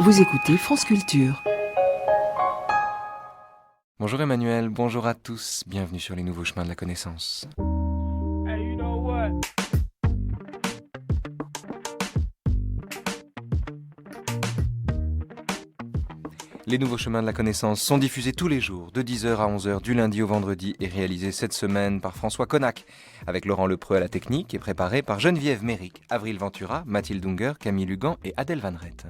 Vous écoutez France Culture. Bonjour Emmanuel, bonjour à tous, bienvenue sur les nouveaux chemins de la connaissance. Hey, you know what? Les nouveaux chemins de la connaissance sont diffusés tous les jours, de 10h à 11h, du lundi au vendredi, et réalisés cette semaine par François Connac, avec Laurent Lepreux à la technique, et préparé par Geneviève Méric, Avril Ventura, Mathilde Unger, Camille Lugan et Adèle Van Rett.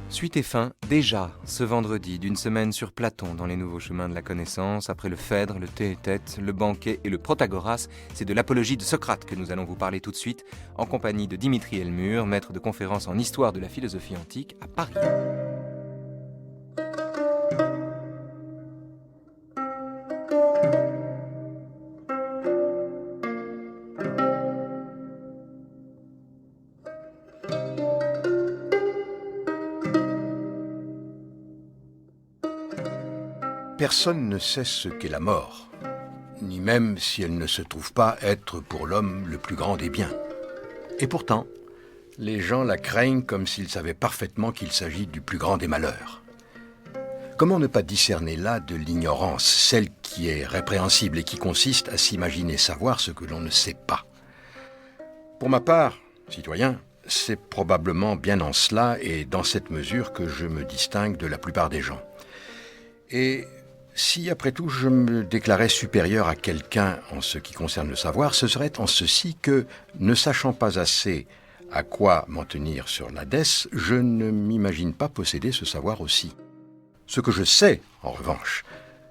Suite et fin, déjà, ce vendredi, d'une semaine sur Platon dans les nouveaux chemins de la connaissance, après le Phèdre, le Théétète, le banquet et le Protagoras, c'est de l'apologie de Socrate que nous allons vous parler tout de suite, en compagnie de Dimitri Elmur, maître de conférences en histoire de la philosophie antique à Paris. Personne ne sait ce qu'est la mort, ni même si elle ne se trouve pas être pour l'homme le plus grand des biens. Et pourtant, les gens la craignent comme s'ils savaient parfaitement qu'il s'agit du plus grand des malheurs. Comment ne pas discerner là de l'ignorance, celle qui est répréhensible et qui consiste à s'imaginer savoir ce que l'on ne sait pas? Pour ma part, citoyen, c'est probablement bien en cela et dans cette mesure que je me distingue de la plupart des gens. Et si, après tout, je me déclarais supérieur à quelqu'un en ce qui concerne le savoir, ce serait en ceci que, ne sachant pas assez à quoi m'en tenir sur l'Hadès, je ne m'imagine pas posséder ce savoir aussi. Ce que je sais, en revanche,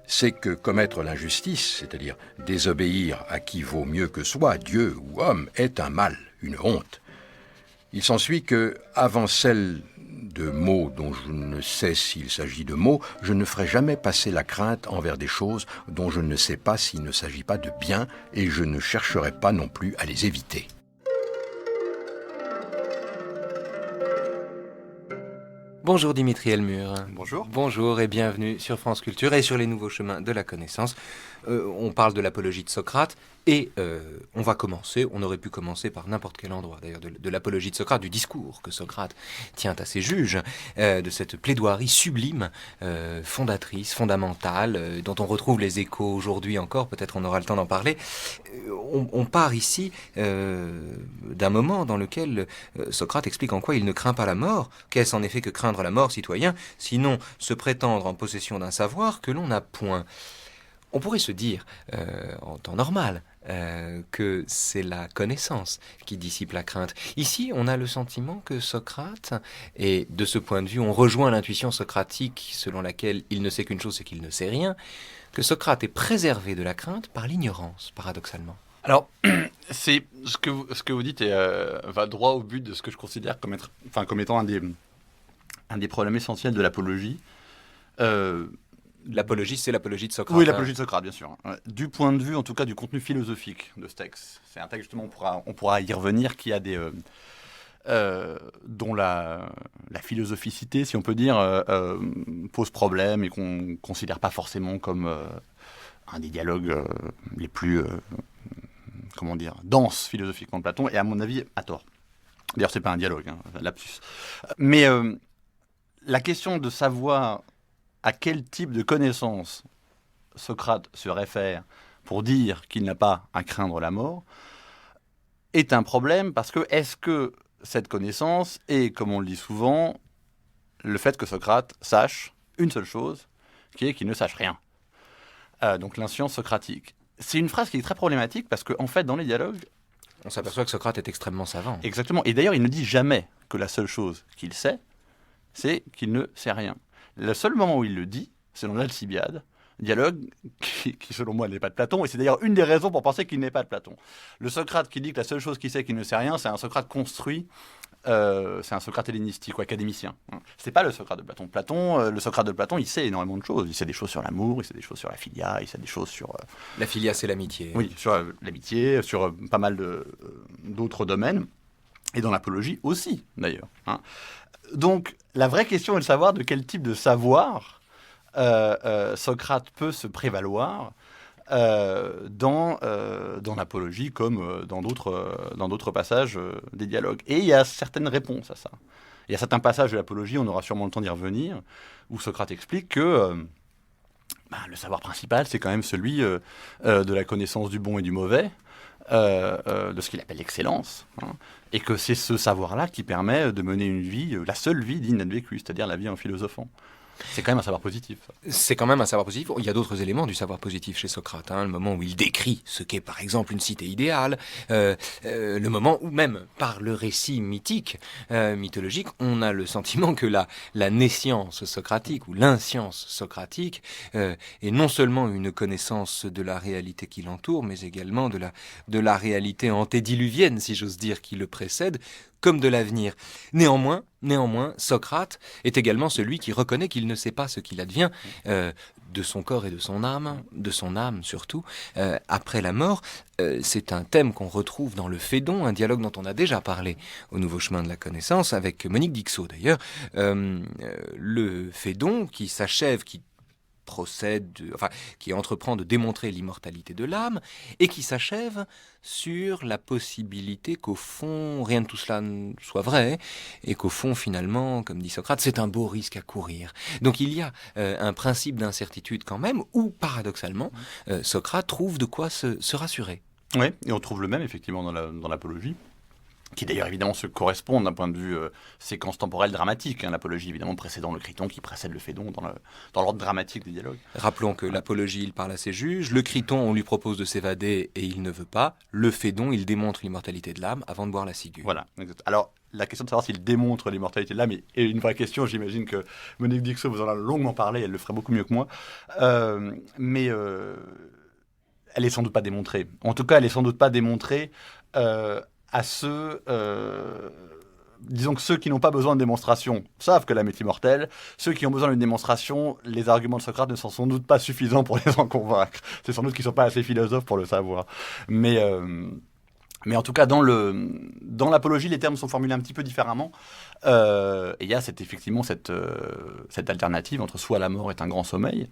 c'est que commettre l'injustice, c'est-à-dire désobéir à qui vaut mieux que soi, Dieu ou homme, est un mal, une honte. Il s'ensuit que, avant celle de mots dont je ne sais s'il s'agit de mots, je ne ferai jamais passer la crainte envers des choses dont je ne sais pas s'il ne s'agit pas de bien, et je ne chercherai pas non plus à les éviter. Bonjour Dimitri Elmur. Bonjour. Bonjour et bienvenue sur France Culture et sur les nouveaux chemins de la connaissance. On parle de l'apologie de Socrate et on va commencer, on aurait pu commencer par n'importe quel endroit d'ailleurs, de l'apologie de Socrate, du discours que Socrate tient à ses juges, de cette plaidoirie sublime, fondatrice, fondamentale, dont on retrouve les échos aujourd'hui encore, peut-être on aura le temps d'en parler. On part ici d'un moment dans lequel Socrate explique en quoi il ne craint pas la mort. Qu'est-ce en effet que craindre la mort, citoyen, sinon se prétendre en possession d'un savoir que l'on n'a point? On pourrait se dire, en temps normal, que c'est la connaissance qui dissipe la crainte. Ici, on a le sentiment que Socrate, et de ce point de vue, on rejoint l'intuition socratique selon laquelle il ne sait qu'une chose, c'est qu'il ne sait rien, que Socrate est préservé de la crainte par l'ignorance, paradoxalement. Alors, c'est ce que vous dites va droit au but de ce que je considère comme étant un des problèmes essentiels de l'apologie. L'apologie, c'est l'apologie de Socrate. Oui, l'apologie de Socrate, bien sûr. Du point de vue, en tout cas, du contenu philosophique de ce texte. C'est un texte, justement, on pourra y revenir, qui a dont la philosophicité, si on peut dire, pose problème et qu'on ne considère pas forcément comme un des dialogues les plus, denses philosophiquement de Platon, et à mon avis, à tort. D'ailleurs, c'est pas un dialogue, lapsus. Mais la question de savoir à quel type de connaissance Socrate se réfère pour dire qu'il n'a pas à craindre la mort est un problème, parce que est-ce que cette connaissance est, comme on le dit souvent, le fait que Socrate sache une seule chose, qui est qu'il ne sache rien. Donc l'inscience socratique. C'est une phrase qui est très problématique, parce qu'en fait, dans les dialogues, on s'aperçoit que Socrate est extrêmement savant. Exactement. Et d'ailleurs, il ne dit jamais que la seule chose qu'il sait, c'est qu'il ne sait rien. Le seul moment où il le dit, c'est dans l'Alcibiade, dialogue qui, selon moi, n'est pas de Platon, et c'est d'ailleurs une des raisons pour penser qu'il n'est pas de Platon. Le Socrate qui dit que la seule chose qu'il sait qu'il ne sait rien, c'est un Socrate construit, c'est un Socrate hellénistique ou académicien. C'est pas le Socrate de Platon. Le Socrate de Platon, il sait énormément de choses. Il sait des choses sur l'amour, il sait des choses sur la philia, il sait des choses sur... La philia, c'est l'amitié. Oui, sur l'amitié, sur pas mal d'autres domaines, et dans l'apologie aussi, d'ailleurs. Donc, la vraie question est de savoir de quel type de savoir Socrate peut se prévaloir dans l'apologie comme dans d'autres passages des dialogues. Et il y a certaines réponses à ça. Il y a certains passages de l'apologie, on aura sûrement le temps d'y revenir, où Socrate explique que le savoir principal, c'est quand même celui de la connaissance du bon et du mauvais, de ce qu'il appelle l'excellence, hein, et que c'est ce savoir-là qui permet de mener une vie, la seule vie digne d'être vécue, c'est-à-dire la vie en philosophant. C'est quand même un savoir positif, ça. C'est quand même un savoir positif. Il y a d'autres éléments du savoir positif chez Socrate. Le moment où il décrit ce qu'est par exemple une cité idéale, le moment où même par le récit mythique, mythologique, on a le sentiment que la nescience socratique ou l'inscience socratique est non seulement une connaissance de la réalité qui l'entoure, mais également de la réalité antédiluvienne, si j'ose dire, qui le précède, comme de l'avenir. Néanmoins, Socrate est également celui qui reconnaît qu'il ne sait pas ce qu'il advient de son corps et de son âme surtout, après la mort. C'est un thème qu'on retrouve dans le Phédon, un dialogue dont on a déjà parlé au Nouveau Chemin de la Connaissance, avec Monique Dixot d'ailleurs. Le Phédon qui s'achève, qui entreprend de démontrer l'immortalité de l'âme et qui s'achève sur la possibilité qu'au fond, rien de tout cela ne soit vrai et qu'au fond, finalement, comme dit Socrate, c'est un beau risque à courir. Donc il y a un principe d'incertitude quand même où, paradoxalement, Socrate trouve de quoi se rassurer. Oui, et on trouve le même, effectivement, dans l'apologie, qui d'ailleurs évidemment se correspondent d'un point de vue séquence temporelle dramatique. L'apologie évidemment précédant le Criton qui précède le Phédon dans l'ordre dramatique des dialogues. Rappelons que l'apologie, il parle à ses juges, le Criton, on lui propose de s'évader et il ne veut pas, le Phédon, il démontre l'immortalité de l'âme avant de boire la ciguë. Voilà, exact. Alors, la question de savoir s'il démontre l'immortalité de l'âme est une vraie question. J'imagine que Monique Dixot vous en a longuement parlé, elle le ferait beaucoup mieux que moi. Mais elle est sans doute pas démontrée. En tout cas, elle est sans doute pas démontrée à ceux, disons que ceux qui n'ont pas besoin de démonstration savent que l'âme est immortelle. Ceux qui ont besoin d'une démonstration, les arguments de Socrate ne sont sans doute pas suffisants pour les en convaincre. C'est sans doute qu'ils ne sont pas assez philosophes pour le savoir. Mais en tout cas, dans l'apologie, les termes sont formulés un petit peu différemment. Et il y a effectivement cette alternative entre soit la mort est un grand sommeil,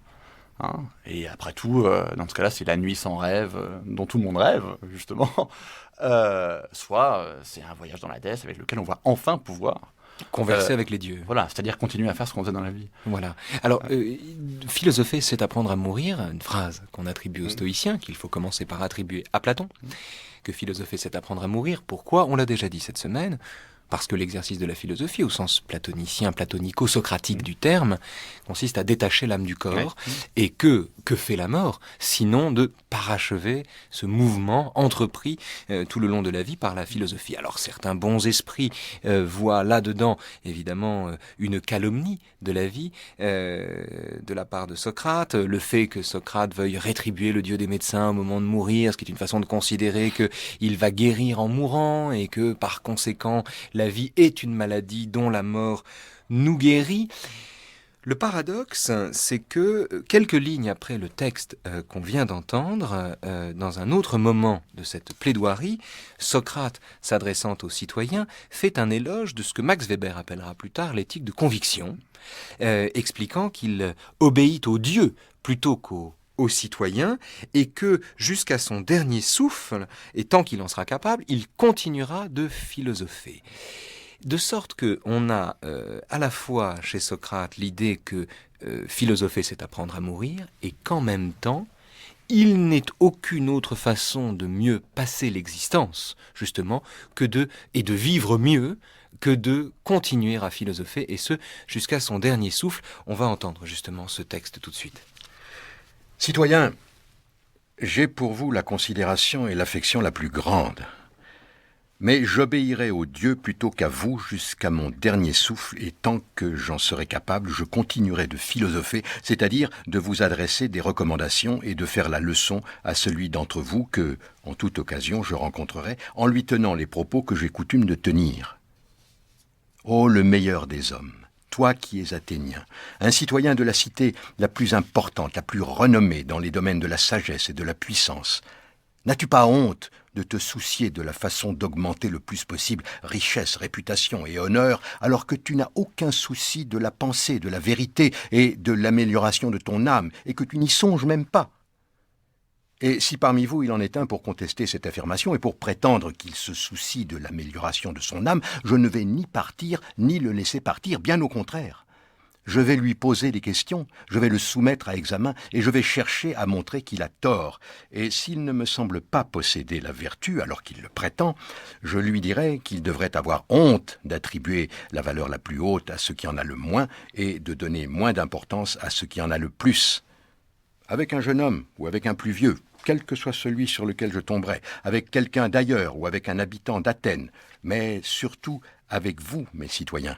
hein, et après tout, dans ce cas-là, c'est la nuit sans rêve, dont tout le monde rêve, justement. Soit c'est un voyage dans la déesse avec lequel on va enfin pouvoir converser avec les dieux. Voilà, c'est-à-dire continuer à faire ce qu'on faisait dans la vie. Voilà. Alors, philosopher, c'est apprendre à mourir, une phrase qu'on attribue aux stoïciens, qu'il faut commencer par attribuer à Platon, que philosopher, c'est apprendre à mourir. Pourquoi ? On l'a déjà dit cette semaine. Parce que l'exercice de la philosophie, au sens platonicien, platonico-socratique du terme, consiste à détacher l'âme du corps. Et que fait la mort, sinon de parachever ce mouvement entrepris tout le long de la vie par la philosophie. Alors certains bons esprits voient là-dedans, évidemment, une calomnie de la vie de la part de Socrate. Le fait que Socrate veuille rétribuer le dieu des médecins au moment de mourir, ce qui est une façon de considérer qu'il va guérir en mourant et que, par conséquent, la vie est une maladie dont la mort nous guérit. Le paradoxe, c'est que quelques lignes après le texte qu'on vient d'entendre, dans un autre moment de cette plaidoirie, Socrate, s'adressant aux citoyens, fait un éloge de ce que Max Weber appellera plus tard l'éthique de conviction, expliquant qu'il obéit aux dieux plutôt qu'aux citoyens, et que jusqu'à son dernier souffle, et tant qu'il en sera capable, il continuera de philosopher. De sorte qu'on a à la fois chez Socrate l'idée que philosopher c'est apprendre à mourir, et qu'en même temps, il n'est aucune autre façon de mieux passer l'existence, justement, de vivre mieux, que de continuer à philosopher, et ce, jusqu'à son dernier souffle. On va entendre justement ce texte tout de suite. Citoyens, j'ai pour vous la considération et l'affection la plus grande. Mais j'obéirai aux dieux plutôt qu'à vous jusqu'à mon dernier souffle, et tant que j'en serai capable, je continuerai de philosopher, c'est-à-dire de vous adresser des recommandations et de faire la leçon à celui d'entre vous que, en toute occasion, je rencontrerai, en lui tenant les propos que j'ai coutume de tenir. Ô le meilleur des hommes, toi qui es athénien, un citoyen de la cité la plus importante, la plus renommée dans les domaines de la sagesse et de la puissance, N'as-tu pas honte de te soucier de la façon d'augmenter le plus possible richesse, réputation et honneur, alors que tu n'as aucun souci de la pensée, de la vérité et de l'amélioration de ton âme, et que tu n'y songes même pas? Et si parmi vous il en est un pour contester cette affirmation et pour prétendre qu'il se soucie de l'amélioration de son âme, je ne vais ni partir ni le laisser partir, bien au contraire. Je vais lui poser des questions, je vais le soumettre à examen et je vais chercher à montrer qu'il a tort. Et s'il ne me semble pas posséder la vertu alors qu'il le prétend, je lui dirai qu'il devrait avoir honte d'attribuer la valeur la plus haute à ce qui en a le moins et de donner moins d'importance à ce qui en a le plus. Avec un jeune homme ou avec un plus vieux, quel que soit celui sur lequel je tomberai, avec quelqu'un d'ailleurs ou avec un habitant d'Athènes, mais surtout avec vous, mes citoyens.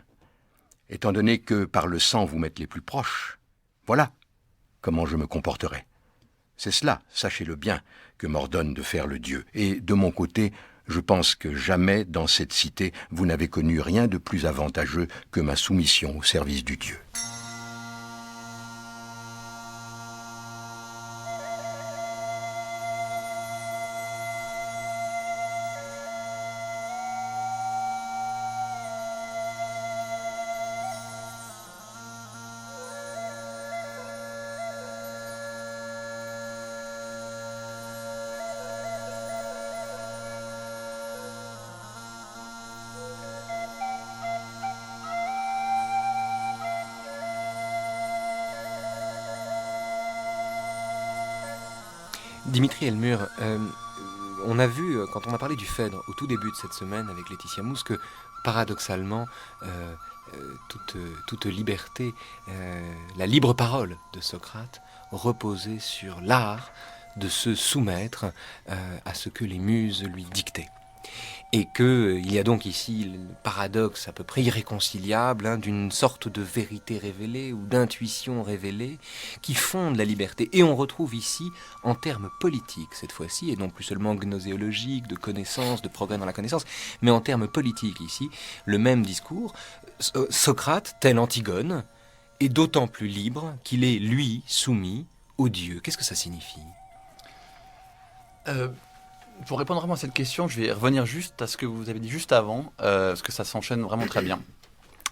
Étant donné que par le sang vous m'êtes les plus proches, voilà comment je me comporterai. C'est cela, sachez-le bien, que m'ordonne de faire le Dieu. Et de mon côté, je pense que jamais dans cette cité vous n'avez connu rien de plus avantageux que ma soumission au service du Dieu. Dimitri Elmur, on a vu, quand on a parlé du Phèdre au tout début de cette semaine avec Laetitia Mousse, que paradoxalement, toute liberté, la libre parole de Socrate reposait sur l'art de se soumettre à ce que les muses lui dictaient. Et qu'il y a donc ici le paradoxe à peu près irréconciliable d'une sorte de vérité révélée ou d'intuition révélée qui fonde la liberté. Et on retrouve ici, en termes politiques cette fois-ci, et non plus seulement gnoséologiques, de connaissance, de progrès dans la connaissance, mais en termes politiques ici, le même discours. Socrate, tel Antigone, est d'autant plus libre qu'il est, lui, soumis au Dieu. Qu'est-ce que ça signifie ? Pour répondre vraiment à cette question, je vais revenir juste à ce que vous avez dit juste avant, parce que ça s'enchaîne vraiment très bien.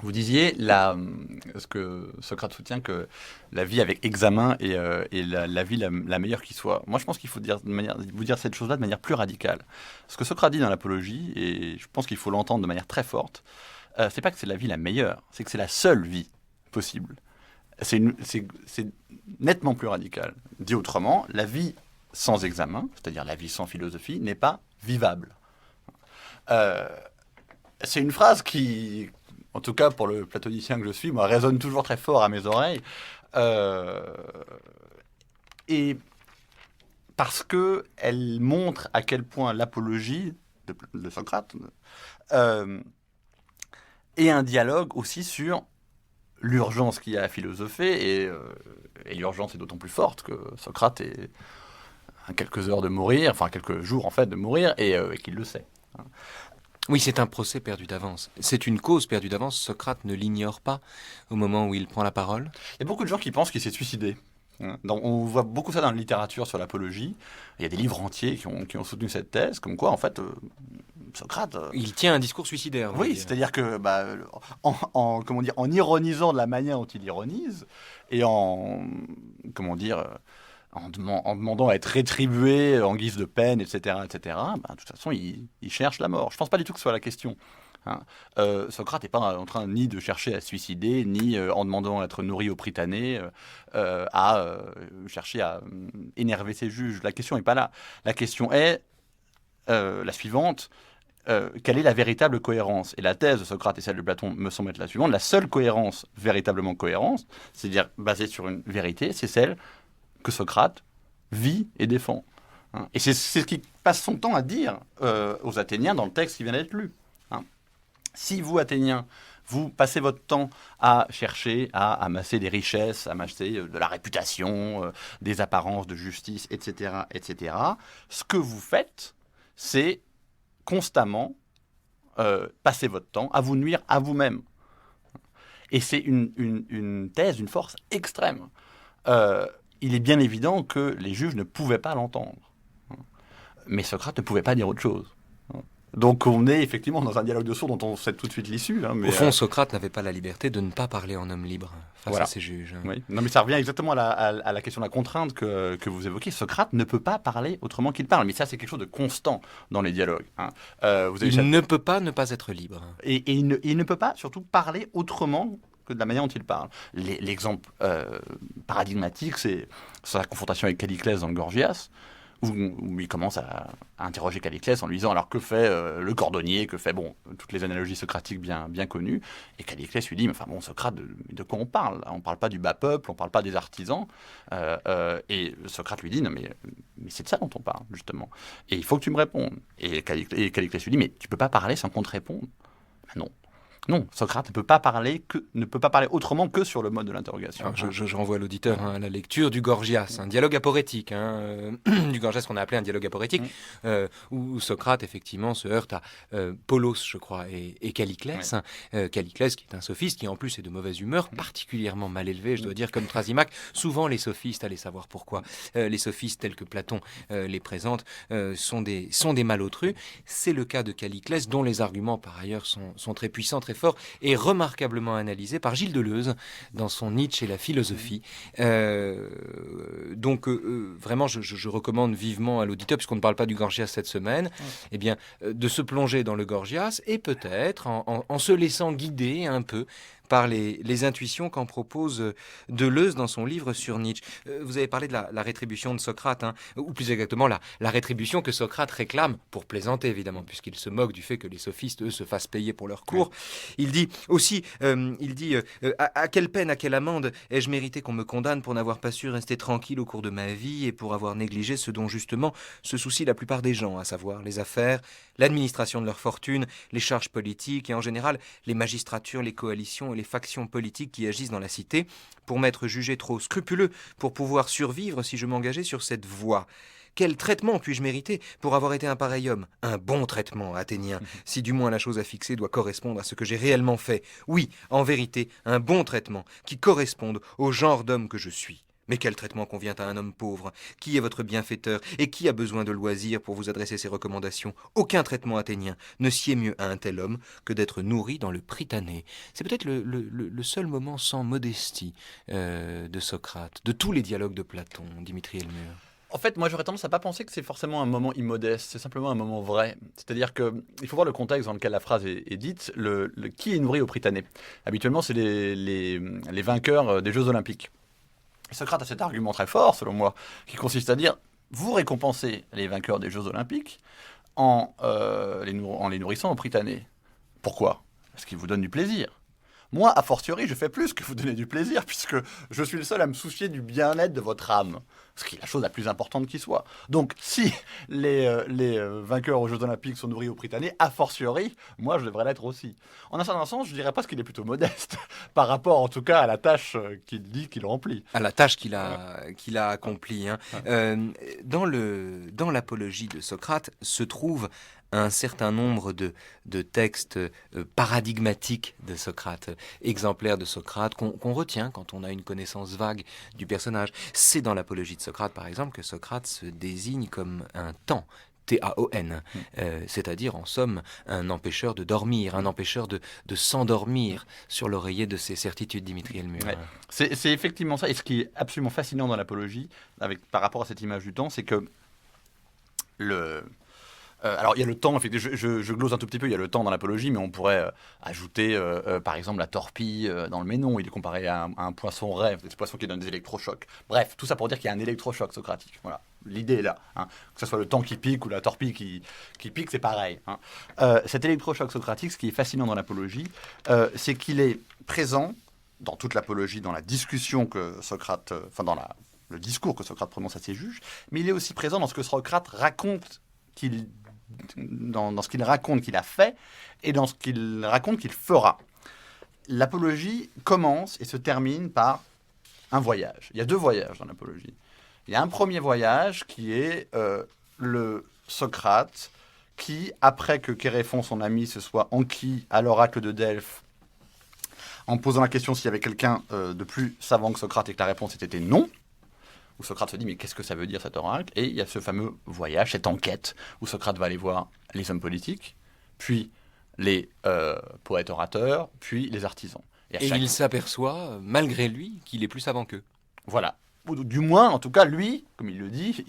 Vous disiez, ce que Socrate soutient, que la vie avec examen est la vie la meilleure qui soit. Moi, je pense qu'il faut vous dire cette chose-là de manière plus radicale. Ce que Socrate dit dans l'Apologie, et je pense qu'il faut l'entendre de manière très forte, c'est pas que c'est la vie la meilleure, c'est que c'est la seule vie possible. C'est nettement plus radical. Dit autrement, la vie sans examen, c'est-à-dire la vie sans philosophie, n'est pas vivable. C'est une phrase qui, en tout cas pour le platonicien que je suis, moi, résonne toujours très fort à mes oreilles. Et parce qu'elle montre à quel point l'apologie de Socrate est un dialogue aussi sur l'urgence qu'il y a à philosopher, et l'urgence est d'autant plus forte que Socrate est à quelques heures de mourir, enfin quelques jours en fait de mourir, et qu'il le sait. Oui, c'est un procès perdu d'avance. C'est une cause perdue d'avance. Socrate ne l'ignore pas au moment où il prend la parole. Il y a beaucoup de gens qui pensent qu'il s'est suicidé. On voit beaucoup ça dans la littérature sur l'apologie. Il y a des livres entiers qui ont soutenu cette thèse, comme quoi en fait Socrate... Il tient un discours suicidaire. Oui, c'est-à-dire que en ironisant de la manière dont il ironise, et en demandant à être rétribué en guise de peine, etc., de toute façon, il cherche la mort. Je ne pense pas du tout que ce soit la question. Socrate n'est pas en train ni de chercher à se suicider, ni en demandant à être nourri au Prytanée, à chercher à énerver ses juges. La question n'est pas là. La question est la suivante. Quelle est la véritable cohérence ? Et la thèse de Socrate et celle de Platon me semble être la suivante. La seule cohérence véritablement cohérente, c'est-à-dire basée sur une vérité, c'est celle que Socrate vit et défend. Et c'est ce qu'il passe son temps à dire aux Athéniens dans le texte qui vient d'être lu. Si vous, Athéniens, vous passez votre temps à chercher à amasser des richesses, à amasser de la réputation, des apparences de justice, etc., ce que vous faites, c'est constamment passer votre temps à vous nuire à vous-même. Et c'est une thèse, une force extrême. Il est bien évident que les juges ne pouvaient pas l'entendre. mais Socrate ne pouvait pas dire autre chose. Donc on est effectivement dans un dialogue de sourds dont on sait tout de suite l'issue. Mais Au fond, Socrate n'avait pas la liberté de ne pas parler en homme libre face Voilà. à ses juges. Oui. Non, mais ça revient exactement à la question de la contrainte que vous évoquez. Socrate ne peut pas parler autrement qu'il parle. Mais ça, c'est quelque chose de constant dans les dialogues. Vous avez Il ne peut pas ne pas être libre. Et il ne peut pas, surtout, parler autrement que de la manière dont il parle. L'exemple paradigmatique, c'est sa confrontation avec Calliclès dans le Gorgias, où il commence à interroger Calliclès en lui disant alors que fait le cordonnier, que fait toutes les analogies socratiques bien connues, et Calliclès lui dit mais enfin bon Socrate, de quoi on parle? On parle pas du bas peuple, on parle pas des artisans, et Socrate lui dit non mais c'est de ça dont on parle justement, et il faut que tu me répondes. Et Calliclès lui dit mais tu peux pas parler sans qu'on te réponde. Ben non. Non, Socrate ne peut pas parler autrement que sur le mode de l'interrogation. Alors, je renvoie l'auditeur à la lecture du Gorgias, un dialogue aporétique, du Gorgias qu'on a appelé un dialogue aporétique, où Socrate effectivement se heurte à Polos, je crois, et Calliclès. Calliclès qui est un sophiste qui en plus est de mauvaise humeur, particulièrement mal élevé, je dois dire, comme Thrasymachus. Souvent les sophistes, allez savoir pourquoi, les sophistes tels que Platon les présente sont des malotrus. C'est le cas de Calliclès, dont les arguments par ailleurs sont très puissants, très fort et remarquablement analysé par Gilles Deleuze dans son Nietzsche et la philosophie. Donc vraiment, je recommande vivement à l'auditeur, puisqu'on ne parle pas du Gorgias cette semaine, eh bien, de se plonger dans le Gorgias et peut-être en se laissant guider un peu par les intuitions qu'en propose Deleuze dans son livre sur Nietzsche. Vous avez parlé de la rétribution de Socrate, ou plus exactement la rétribution que Socrate réclame, pour plaisanter évidemment, puisqu'il se moque du fait que les sophistes, eux, se fassent payer pour leurs cours. Il dit aussi, à quelle peine, à quelle amende ai-je mérité qu'on me condamne pour n'avoir pas su rester tranquille au cours de ma vie et pour avoir négligé ce dont justement se soucient la plupart des gens, à savoir les affaires, l'administration de leur fortune, les charges politiques et en général les magistratures, les coalitions et les factions politiques qui agissent dans la cité pour m'être jugé trop scrupuleux pour pouvoir survivre si je m'engageais sur cette voie. Quel traitement puis-je mériter pour avoir été un pareil homme? Un bon traitement, athénien, si du moins la chose à fixer doit correspondre à ce que j'ai réellement fait. Oui, en vérité, un bon traitement qui corresponde au genre d'homme que je suis. Mais quel traitement convient à un homme pauvre? Qui est votre bienfaiteur et qui a besoin de loisirs pour vous adresser ses recommandations? Aucun traitement athénien ne sied mieux à un tel homme que d'être nourri dans le Prytanée. C'est peut-être le seul moment sans modestie de Socrate, de tous les dialogues de Platon, Dimitri Elmure. En fait, moi, j'aurais tendance à pas penser que c'est forcément un moment immodeste, c'est simplement un moment vrai. C'est-à-dire qu'il faut voir le contexte dans lequel la phrase est dite. Qui est nourri au Prytanée? Habituellement, c'est les vainqueurs des Jeux Olympiques. Socrate a cet argument très fort, selon moi, qui consiste à dire vous récompensez les vainqueurs des Jeux Olympiques en les nourrissant au Prytanée. Pourquoi? Parce qu'ils vous donnent du plaisir. Moi, a fortiori, je fais plus que vous donner du plaisir, puisque je suis le seul à me soucier du bien-être de votre âme, ce qui est la chose la plus importante qui soit. Donc, si les vainqueurs aux Jeux Olympiques sont nourris au Prytanée, a fortiori, moi, je devrais l'être aussi. En un certain sens, je dirais pas qu'il est plutôt modeste, par rapport, en tout cas, à la tâche qu'il dit qu'il remplit. À la tâche qu'il a accomplie. Dans l'apologie de Socrate se trouve un certain nombre de textes paradigmatiques de Socrate, exemplaires de Socrate, qu'on retient quand on a une connaissance vague du personnage. C'est dans l'apologie de Socrate, par exemple, que Socrate se désigne comme un temps, T-A-O-N, c'est-à-dire en somme un empêcheur de dormir, un empêcheur de s'endormir sur l'oreiller de ses certitudes, Dimitri Elmure. Ouais. C'est effectivement ça, et ce qui est absolument fascinant dans l'apologie, par rapport à cette image du temps, c'est que alors, il y a le temps, je glose un tout petit peu, il y a le temps dans l'apologie, mais on pourrait ajouter, par exemple, la torpille dans le Ménon. Il est comparé à un poisson rêve, des poissons qui donnent des électrochocs. Bref, tout ça pour dire qu'il y a un électrochoc socratique. Voilà, l'idée est là. Que ce soit le temps qui pique ou la torpille qui pique, c'est pareil. Cet électrochoc socratique, ce qui est fascinant dans l'apologie, c'est qu'il est présent dans toute l'apologie, dans la discussion que Socrate, dans le discours que Socrate prononce à ses juges, mais il est aussi présent dans ce que Socrate raconte dans ce qu'il raconte qu'il a fait et dans ce qu'il raconte qu'il fera. L'apologie commence et se termine par un voyage. Il y a deux voyages dans l'apologie. Il y a un premier voyage qui est le Socrate qui, après que Chéréphon, son ami, se soit enquis à l'oracle de Delphes en posant la question s'il y avait quelqu'un de plus savant que Socrate et que la réponse était non, où Socrate se dit mais qu'est-ce que ça veut dire cet oracle? Et il y a ce fameux voyage, cette enquête, où Socrate va aller voir les hommes politiques, puis les poètes orateurs, puis les artisans. À Et chaque- il s'aperçoit, malgré lui, qu'il est plus savant qu'eux. Voilà. Ou du moins, en tout cas, lui, comme il le dit,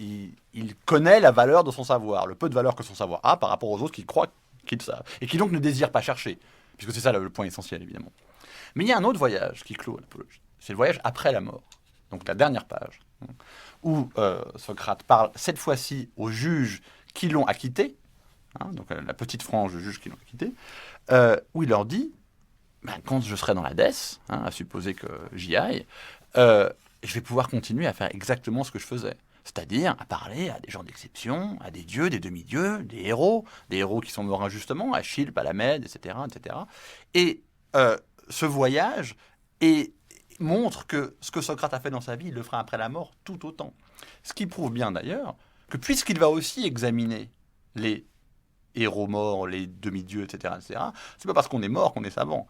il connaît la valeur de son savoir, le peu de valeur que son savoir a par rapport aux autres qui croient qu'ils savent, et qui donc ne désirent pas chercher, puisque c'est ça le point essentiel, évidemment. Mais il y a un autre voyage qui clôt l'apologie. C'est le voyage après la mort, donc la dernière page, où Socrate parle cette fois-ci aux juges qui l'ont acquitté, donc la petite frange de juges qui l'ont acquitté, où il leur dit, quand je serai dans l'Hadès, à supposer que j'y aille, je vais pouvoir continuer à faire exactement ce que je faisais. C'est-à-dire à parler à des gens d'exception, à des dieux, des demi-dieux, des héros qui sont morts injustement, Achille, Palamède, etc. etc. Et ce voyage montre que ce que Socrate a fait dans sa vie, il le fera après la mort tout autant. Ce qui prouve bien d'ailleurs que puisqu'il va aussi examiner les héros morts, les demi-dieux, etc., c'est pas parce qu'on est mort qu'on est savant.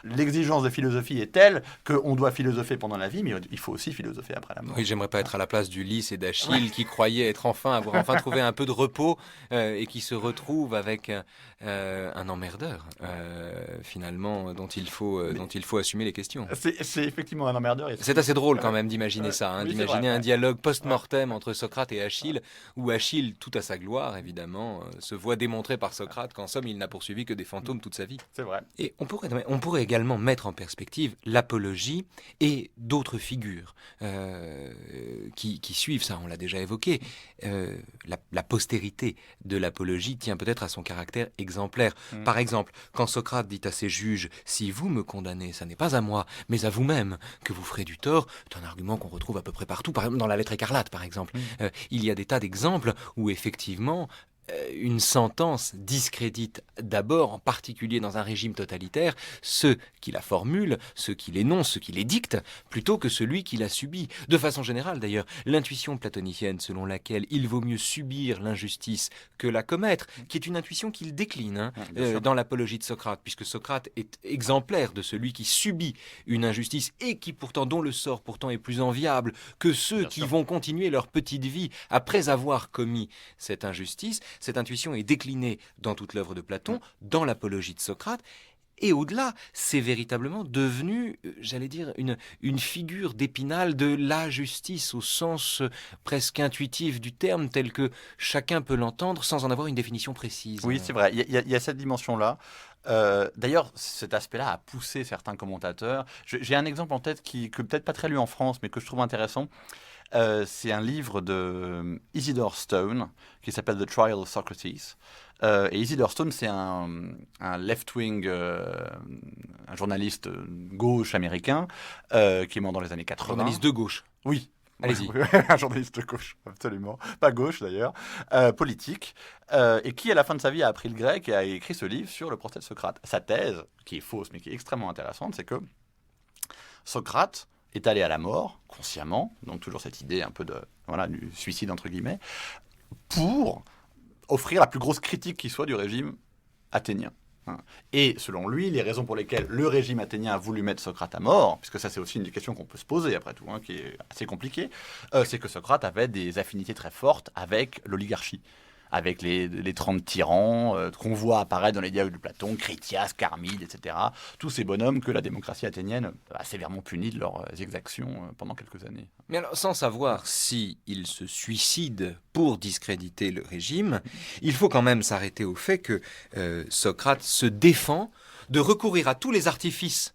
L'exigence de philosophie est telle qu'on doit philosopher pendant la vie, mais il faut aussi philosopher après la mort. Oui, j'aimerais pas être à la place d'Ulysse et d'Achille qui croyaient avoir enfin trouvé un peu de repos et qui se retrouvent avec un emmerdeur, finalement, dont il faut assumer les questions. C'est effectivement un emmerdeur. C'est assez drôle quand même d'imaginer ça, oui, c'est d'imaginer vrai, un dialogue post-mortem entre Socrate et Achille, où Achille, tout à sa gloire évidemment, se voit démontrer par Socrate qu'en somme il n'a poursuivi que des fantômes toute sa vie. C'est vrai. Et on pourrait également mettre en perspective l'apologie et d'autres figures qui suivent ça, on l'a déjà évoqué. La postérité de l'apologie tient peut-être à son caractère exemplaire. Par exemple, quand Socrate dit à ses juges « Si vous me condamnez, ça n'est pas à moi, mais à vous-même que vous ferez du tort », c'est un argument qu'on retrouve à peu près partout, par exemple dans la lettre écarlate, par exemple. Il y a des tas d'exemples où effectivement une sentence discrédite d'abord, en particulier dans un régime totalitaire, ceux qui la formulent, ceux qui l'énoncent, ceux qui l'édictent, plutôt que celui qui l'a subie. De façon générale d'ailleurs, l'intuition platonicienne selon laquelle il vaut mieux subir l'injustice que la commettre, qui est une intuition qu'il décline dans l'apologie de Socrate, puisque Socrate est exemplaire de celui qui subit une injustice et qui pourtant, dont le sort pourtant est plus enviable que ceux qui vont continuer leur petite vie après avoir commis cette injustice. Cette intuition est déclinée dans toute l'œuvre de Platon, dans l'apologie de Socrate, et au-delà, c'est véritablement devenu, j'allais dire, une figure d'Épinal de la justice, au sens presque intuitif du terme, tel que chacun peut l'entendre sans en avoir une définition précise. Oui, c'est vrai, il y a cette dimension-là. D'ailleurs, cet aspect-là a poussé certains commentateurs. J'ai un exemple en tête que peut-être pas très lu en France, mais que je trouve intéressant. C'est un livre de Isidore Stone qui s'appelle The Trial of Socrates. Et Isidore Stone, c'est un left-wing, un journaliste gauche américain qui est mort dans les années 80. Journaliste de gauche. Oui. Allez-y. Un journaliste de gauche, absolument. Pas gauche d'ailleurs, politique, et qui à la fin de sa vie a appris le grec et a écrit ce livre sur le procès de Socrate. Sa thèse, qui est fausse mais qui est extrêmement intéressante, c'est que Socrate est allé à la mort, consciemment, donc toujours cette idée un peu du suicide entre guillemets, pour offrir la plus grosse critique qui soit du régime athénien. Et selon lui, les raisons pour lesquelles le régime athénien a voulu mettre Socrate à mort, puisque ça c'est aussi une des questions qu'on peut se poser après tout, qui est assez compliquée, c'est que Socrate avait des affinités très fortes avec l'oligarchie, avec les 30 tyrans qu'on voit apparaître dans les dialogues de Platon, Critias, Charmide, etc. Tous ces bonhommes que la démocratie athénienne a sévèrement punis de leurs exactions pendant quelques années. Mais alors, sans savoir si il se suicide pour discréditer le régime, il faut quand même s'arrêter au fait que Socrate se défend de recourir à tous les artifices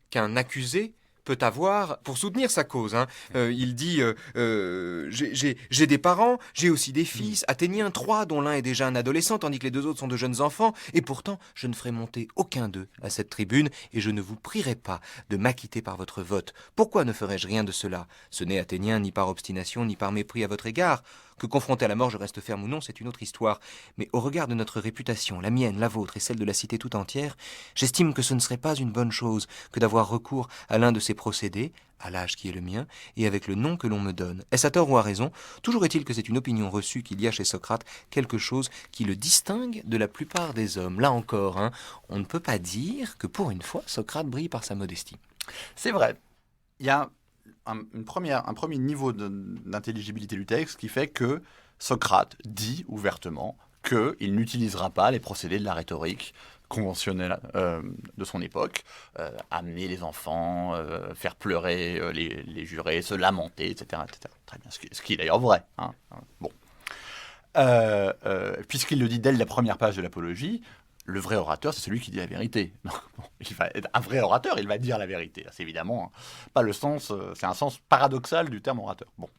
qu'un accusé peut avoir pour soutenir sa cause. Il dit j'ai des parents, j'ai aussi des fils, athéniens, 3, dont l'un est déjà un adolescent, tandis que les 2 autres sont de jeunes enfants, et pourtant je ne ferai monter aucun d'eux à cette tribune, et je ne vous prierai pas de m'acquitter par votre vote. Pourquoi ne ferais-je rien de cela? Ce n'est athénien ni par obstination, ni par mépris à votre égard. Que confronté à la mort, je reste ferme ou non, c'est une autre histoire. Mais au regard de notre réputation, la mienne, la vôtre et celle de la cité tout entière, j'estime que ce ne serait pas une bonne chose que d'avoir recours à l'un de ces procédés, à l'âge qui est le mien, et avec le nom que l'on me donne. Est-ce à tort ou à raison? Toujours est-il que c'est une opinion reçue qu'il y a chez Socrate quelque chose qui le distingue de la plupart des hommes. Là encore, on ne peut pas dire que pour une fois, Socrate brille par sa modestie. C'est vrai. Il y a un premier niveau d'intelligibilité du texte qui fait que Socrate dit ouvertement qu'il n'utilisera pas les procédés de la rhétorique conventionnelle de son époque, amener les enfants, faire pleurer les jurés, se lamenter, etc. etc. Très bien, ce qui est d'ailleurs vrai. Hein. Bon. Puisqu'il le dit dès la première page de l'Apologie, le vrai orateur, c'est celui qui dit la vérité. Donc, bon, il va être un vrai orateur, il va dire la vérité. C'est évidemment pas le sens, c'est un sens paradoxal du terme orateur. Bon.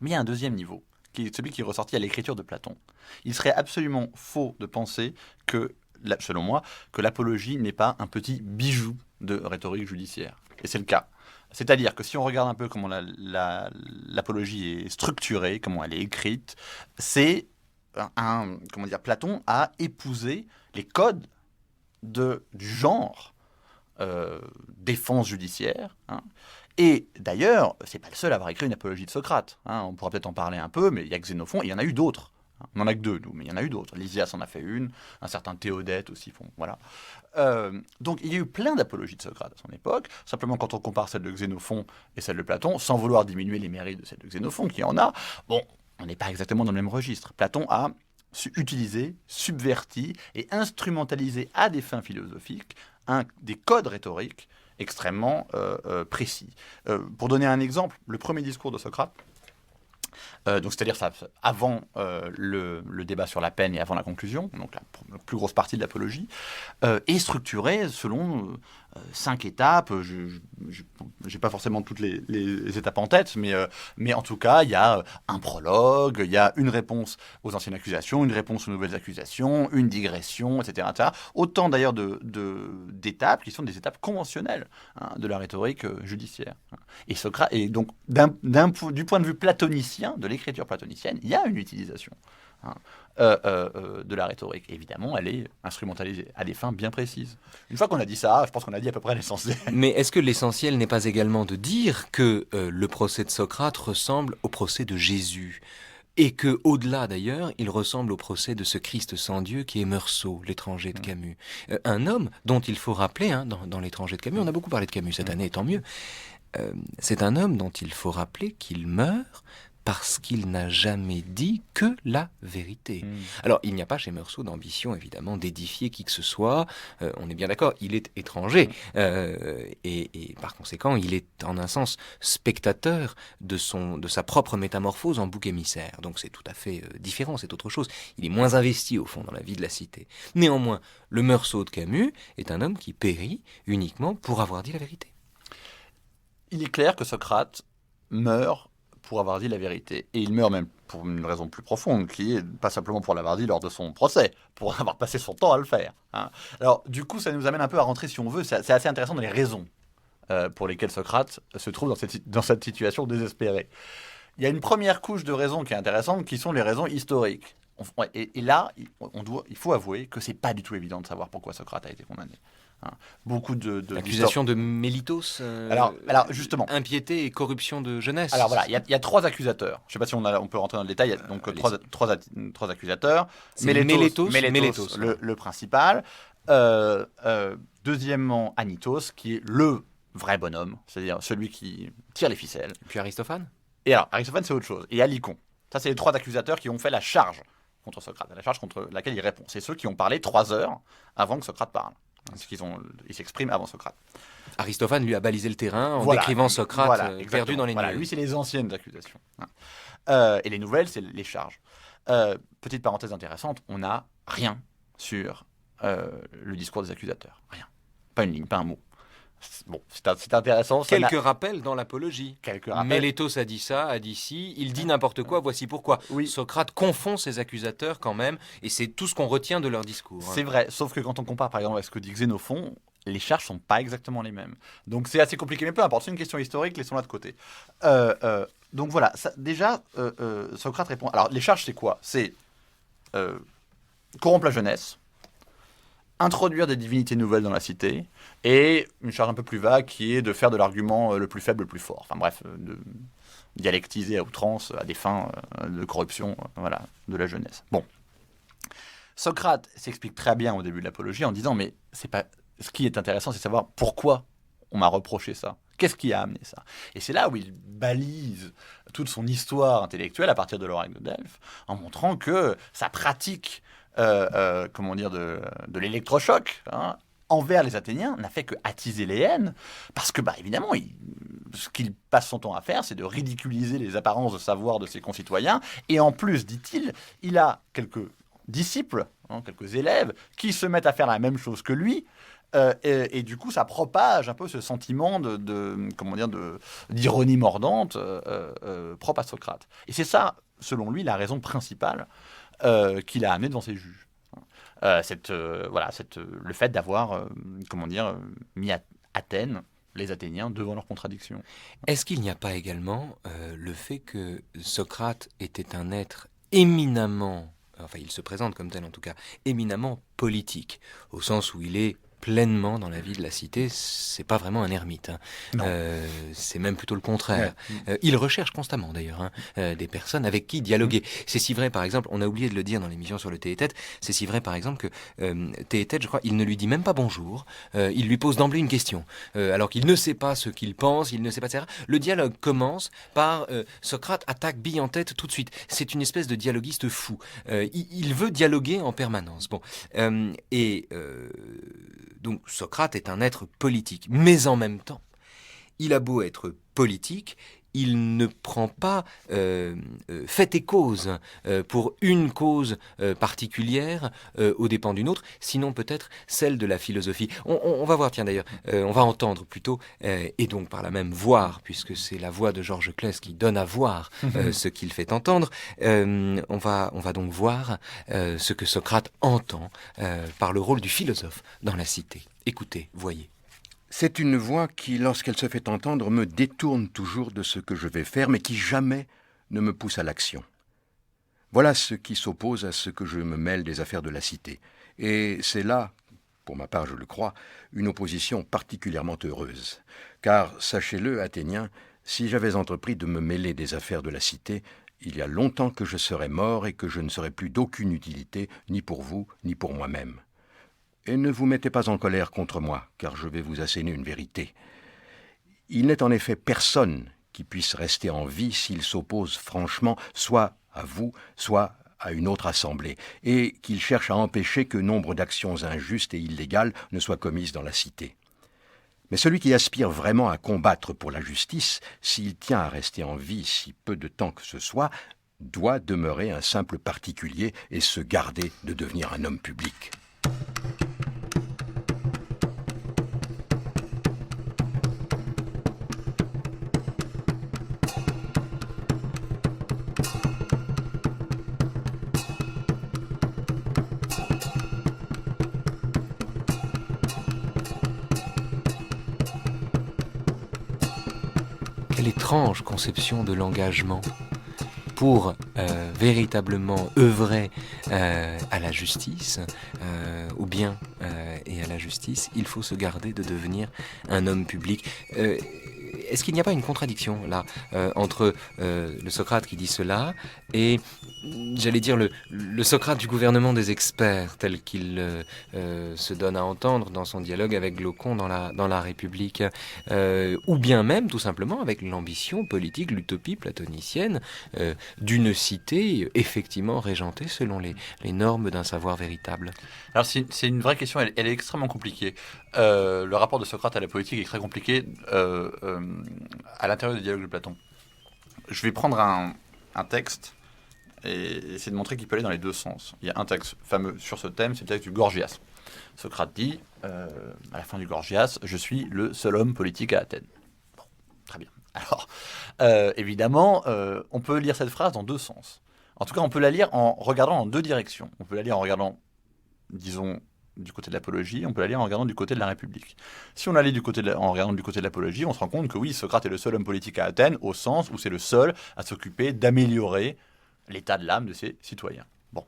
Mais il y a un deuxième niveau, qui est celui qui est ressorti à l'écriture de Platon. Il serait absolument faux de penser que, selon moi, que l'Apologie n'est pas un petit bijou de rhétorique judiciaire. Et c'est le cas. C'est-à-dire que si on regarde un peu comment l'Apologie est structurée, comment elle est écrite, c'est Platon a épousé les codes du genre défense judiciaire. Hein. Et d'ailleurs, c'est pas le seul à avoir écrit une apologie de Socrate. Hein. On pourra peut-être en parler un peu, mais il y a Xénophon, et il y en a eu d'autres. On n'en a que 2, nous, mais il y en a eu d'autres. Lysias en a fait une, un certain Théodète aussi. Voilà. Donc il y a eu plein d'apologies de Socrate à son époque. Simplement, quand on compare celle de Xénophon et celle de Platon, sans vouloir diminuer les mérites de celle de Xénophon, qui en a, bon, on n'est pas exactement dans le même registre. Platon a utilisé, subverti et instrumentalisé à des fins philosophiques des codes rhétoriques extrêmement précis. Pour donner un exemple, le premier discours de Socrate, donc c'est-à-dire ça, avant le débat sur la peine et avant la conclusion, donc la plus grosse partie de l'apologie, est structuré selon 5 étapes. Je n'ai pas forcément toutes les étapes en tête, mais en tout cas, il y a un prologue, il y a une réponse aux anciennes accusations, une réponse aux nouvelles accusations, une digression, etc. etc. Autant d'ailleurs d'étapes qui sont des étapes conventionnelles de la rhétorique judiciaire. Et Socrate, et donc du point de vue platonicien, de l'écriture platonicienne, il y a une utilisation de la rhétorique. Évidemment, elle est instrumentalisée à des fins bien précises. Une fois qu'on a dit ça, je pense qu'on a dit à peu près l'essentiel. Mais est-ce que l'essentiel n'est pas également de dire que le procès de Socrate ressemble au procès de Jésus ? Et que, au-delà d'ailleurs, il ressemble au procès de ce Christ sans Dieu qui est Meursault, l'étranger de Camus. Un homme dont il faut rappeler, dans l'étranger de Camus, on a beaucoup parlé de Camus cette année, tant mieux, c'est un homme dont il faut rappeler qu'il meurt parce qu'il n'a jamais dit que la vérité. Alors, il n'y a pas chez Meursault d'ambition, évidemment, d'édifier qui que ce soit. On est bien d'accord, il est étranger. Et par conséquent, il est en un sens spectateur de sa propre métamorphose en bouc émissaire. Donc c'est tout à fait différent, c'est autre chose. Il est moins investi, au fond, dans la vie de la cité. Néanmoins, le Meursault de Camus est un homme qui périt uniquement pour avoir dit la vérité. Il est clair que Socrate meurt pour avoir dit la vérité. Et il meurt même pour une raison plus profonde, qui est pas simplement pour l'avoir dit lors de son procès, pour avoir passé son temps à le faire. Hein. Alors, du coup, ça nous amène un peu à rentrer, si on veut, c'est assez intéressant dans les raisons pour lesquelles Socrate se trouve dans cette situation désespérée. Il y a une première couche de raisons qui est intéressante, qui sont les raisons historiques. Et là, il faut avouer que c'est pas du tout évident de savoir pourquoi Socrate a été condamné. Hein. Beaucoup l'accusation de Mélitos, alors justement, impiété et corruption de jeunesse. Alors voilà, il y a 3 accusateurs. Je ne sais pas si on peut rentrer dans le détail. Il y a donc trois accusateurs. Mélétos, le principal. Deuxièmement, Anytos, qui est le vrai bonhomme, c'est-à-dire celui qui tire les ficelles. Et puis Aristophane. Et alors, Aristophane, c'est autre chose. Et Alicon. Ça, c'est les 3 accusateurs qui ont fait la charge contre Socrate, la charge contre laquelle il répond. C'est ceux qui ont parlé 3 heures avant que Socrate parle. Ils s'expriment avant Socrate. Aristophane lui a balisé le terrain en décrivant Socrate perdu dans les nuages. Lui, c'est les anciennes accusations. Et les nouvelles, c'est les charges. Petite parenthèse intéressante, on n'a rien sur le discours des accusateurs. Rien. Pas une ligne, pas un mot. Bon, c'est intéressant. Quelques rappels dans l'apologie. Quelques rappels. Mélétos a dit ça, a dit ci, il dit n'importe quoi, voici pourquoi. Oui. Socrate confond ses accusateurs quand même, et c'est tout ce qu'on retient de leur discours. C'est vrai, sauf que quand on compare par exemple à ce que dit Xénophon, les charges sont pas exactement les mêmes. Donc c'est assez compliqué, mais peu importe, c'est une question historique, laissons-la de côté. Donc voilà, déjà, Socrate répond... Alors les charges, c'est quoi ? C'est corrompre la jeunesse, introduire des divinités nouvelles dans la cité, et une charge un peu plus vague qui est de faire de l'argument le plus faible le plus fort. Enfin bref, de dialectiser à outrance à des fins de corruption de la jeunesse. Bon. Socrate s'explique très bien au début de l'apologie en disant « Mais c'est pas... ce qui est intéressant, c'est de savoir pourquoi on m'a reproché ça. Qu'est-ce qui a amené ça? Et c'est là où il balise toute son histoire intellectuelle à partir de l'oracle de Delphes, en montrant que sa pratique de l'électrochoc, hein, envers les Athéniens n'a fait que attiser les haines, parce que, évidemment, ce qu'il passe son temps à faire, c'est de ridiculiser les apparences de savoir de ses concitoyens, et en plus, dit-il, il a quelques disciples, hein, quelques élèves, qui se mettent à faire la même chose que lui, et du coup, ça propage un peu ce sentiment d'ironie mordante propre à Socrate. Et c'est ça, selon lui, la raison principale qu'il a amené devant ses juges. Le fait d'avoir, mis Athènes, les Athéniens, devant leurs contradictions. Est-ce qu'il n'y a pas également le fait que Socrate était un être éminemment, enfin il se présente comme tel en tout cas, éminemment politique, au sens où il est pleinement dans la vie de la cité, c'est pas vraiment un ermite. C'est même plutôt le contraire. Ouais. Il recherche constamment d'ailleurs des personnes avec qui dialoguer. C'est si vrai par exemple, on a oublié de le dire dans l'émission sur le Théétète, c'est si vrai par exemple que Théétète, je crois, il ne lui dit même pas bonjour, il lui pose d'emblée une question, alors qu'il ne sait pas ce qu'il pense, il ne sait pas etc. Le dialogue commence par Socrate attaque bille en tête tout de suite. C'est une espèce de dialoguiste fou. Il veut dialoguer en permanence. Donc Socrate est un être politique, mais en même temps, il a beau être politique, il ne prend pas fait et cause pour une cause particulière aux dépens d'une autre, sinon peut-être celle de la philosophie. On va voir, tiens d'ailleurs, on va entendre plutôt, et donc par là même voir, puisque c'est la voix de Georges Claes qui donne à voir ce qu'il fait entendre, on va donc voir ce que Socrate entend par le rôle du philosophe dans la cité. Écoutez, voyez. C'est une voix qui, lorsqu'elle se fait entendre, me détourne toujours de ce que je vais faire, mais qui jamais ne me pousse à l'action. Voilà ce qui s'oppose à ce que je me mêle des affaires de la cité. Et c'est là, pour ma part je le crois, une opposition particulièrement heureuse. Car, sachez-le, Athéniens, si j'avais entrepris de me mêler des affaires de la cité, il y a longtemps que je serais mort et que je ne serais plus d'aucune utilité, ni pour vous, ni pour moi-même. Et ne vous mettez pas en colère contre moi, car je vais vous asséner une vérité. Il n'est en effet personne qui puisse rester en vie s'il s'oppose franchement soit à vous, soit à une autre assemblée, et qu'il cherche à empêcher que nombre d'actions injustes et illégales ne soient commises dans la cité. Mais celui qui aspire vraiment à combattre pour la justice, s'il tient à rester en vie si peu de temps que ce soit, doit demeurer un simple particulier et se garder de devenir un homme public. Quelle étrange conception de l'engagement pour véritablement œuvrer à la justice, au bien et à la justice, il faut se garder de devenir un homme public. Est-ce qu'il n'y a pas une contradiction là entre le Socrate qui dit cela et, j'allais dire, le Socrate du gouvernement des experts tel qu'il se donne à entendre dans son dialogue avec Glaucon dans la République, ou bien même tout simplement avec l'ambition politique, l'utopie platonicienne d'une cité effectivement régentée selon les normes d'un savoir véritable? Alors c'est une vraie question, elle est extrêmement compliquée. Le rapport de Socrate à la politique est très compliqué à l'intérieur du dialogue de Platon. Je vais prendre un texte et essayer de montrer qu'il peut aller dans les deux sens. Il y a un texte fameux sur ce thème, c'est le texte du Gorgias. Socrate dit, à la fin du Gorgias, « Je suis le seul homme politique à Athènes ». Bon, très bien. Alors, évidemment, on peut lire cette phrase dans deux sens. En tout cas, on peut la lire en regardant en deux directions. On peut la lire en regardant, disons, du côté de l'apologie, on peut la lire en regardant du côté de la République. Si on la lit en regardant du côté de l'apologie, on se rend compte que oui, Socrate est le seul homme politique à Athènes, au sens où c'est le seul à s'occuper d'améliorer l'état de l'âme de ses citoyens. Bon,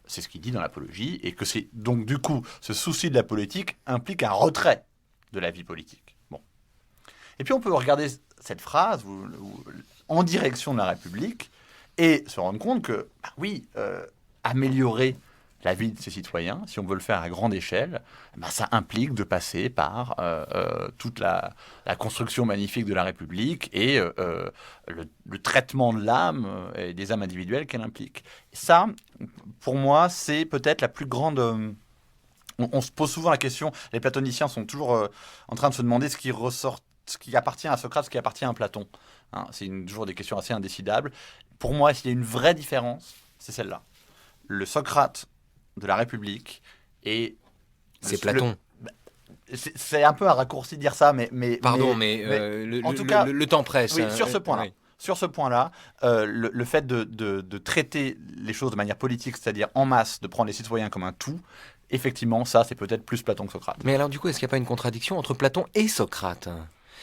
c'est ce qu'il dit dans l'apologie, et que c'est donc du coup, ce souci de la politique implique un retrait de la vie politique. Bon. Et puis on peut regarder cette phrase en direction de la République et se rendre compte que, oui, améliorer la vie de ses citoyens, si on veut le faire à grande échelle, ça implique de passer par toute la construction magnifique de la République et le traitement de l'âme et des âmes individuelles qu'elle implique. Et ça, pour moi, c'est peut-être la plus grande... on se pose souvent la question, les platoniciens sont toujours en train de se demander ce qui appartient à Socrate, ce qui appartient à Platon. Hein, c'est toujours des questions assez indécidables. Pour moi, s'il y a une vraie différence, c'est celle-là. Le Socrate de la République et... C'est Platon. C'est un peu un raccourci de dire ça, mais Pardon, en tout cas, le temps presse. oui, hein. sur ce point-là. Oui. Sur ce point-là, le fait de traiter les choses de manière politique, c'est-à-dire en masse, de prendre les citoyens comme un tout, effectivement, ça, c'est peut-être plus Platon que Socrate. Mais alors du coup, est-ce qu'il n'y a pas une contradiction entre Platon et Socrate ?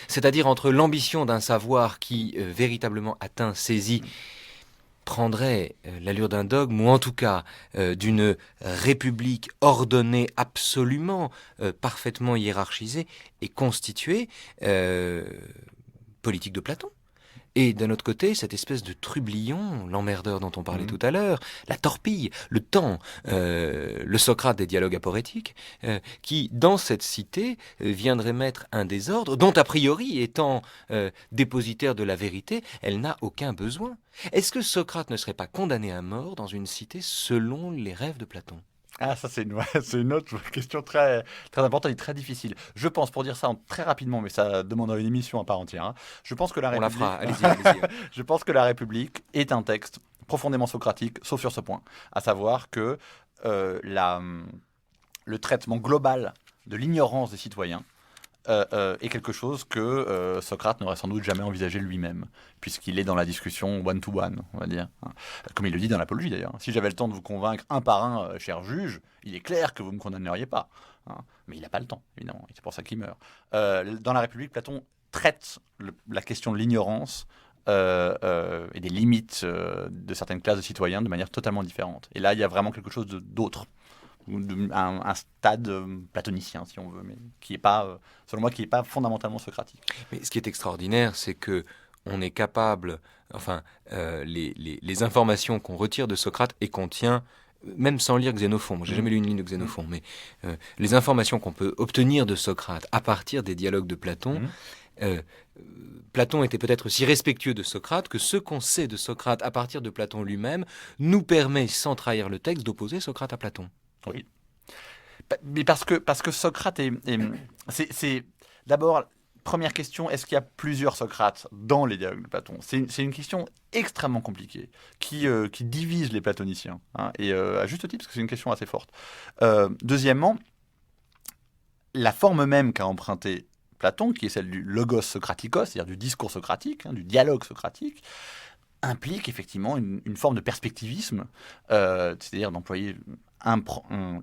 C'est-à-dire entre l'ambition d'un savoir qui véritablement atteint, saisit, prendrait l'allure d'un dogme, ou en tout cas d'une république ordonnée, absolument, parfaitement hiérarchisée et constituée, politique de Platon. Et d'un autre côté, cette espèce de trublion, l'emmerdeur dont on parlait tout à l'heure, la torpille, le temps, le Socrate des dialogues aporétiques, qui, dans cette cité, viendrait mettre un désordre dont, a priori, étant dépositaire de la vérité, elle n'a aucun besoin. Est-ce que Socrate ne serait pas condamné à mort dans une cité selon les rêves de Platon ? Ah, ça, c'est une autre question très, très importante et très difficile. Je pense, pour dire ça très rapidement, mais ça demanderait une émission à part entière, hein, je pense que la On la République... fera, allez-y. Je pense que la République est un texte profondément socratique, sauf sur ce point, à savoir que le traitement global de l'ignorance des citoyens est quelque chose que Socrate n'aurait sans doute jamais envisagé lui-même, puisqu'il est dans la discussion one-to-one, on va dire. Comme il le dit dans l'Apologie, d'ailleurs. Si j'avais le temps de vous convaincre un par un, cher juge, il est clair que vous ne me condamneriez pas. Mais il n'a pas le temps, évidemment, et c'est pour ça qu'il meurt. Dans la République, Platon traite la question de l'ignorance et des limites de certaines classes de citoyens de manière totalement différente. Et là, il y a vraiment quelque chose d'autre. Un stade platonicien, si on veut, mais qui est pas, selon moi, qui n'est pas fondamentalement socratique. Mais ce qui est extraordinaire, c'est que on est capable, les informations qu'on retire de Socrate et qu'on tient, même sans lire Xénophon, moi j'ai jamais lu une ligne de Xénophon, mais les informations qu'on peut obtenir de Socrate à partir des dialogues de Platon, Platon était peut-être si respectueux de Socrate que ce qu'on sait de Socrate à partir de Platon lui-même nous permet, sans trahir le texte, d'opposer Socrate à Platon. Oui. Mais parce que Socrate c'est d'abord, première question, est-ce qu'il y a plusieurs Socrates dans les dialogues de Platon ? C'est une question extrêmement compliquée qui divise les platoniciens, hein, et à juste titre, parce que c'est une question assez forte. Deuxièmement, la forme même qu'a empruntée Platon, qui est celle du logos socratikos, c'est-à-dire du discours socratique, hein, du dialogue socratique, implique effectivement une forme de perspectivisme, c'est-à-dire d'employer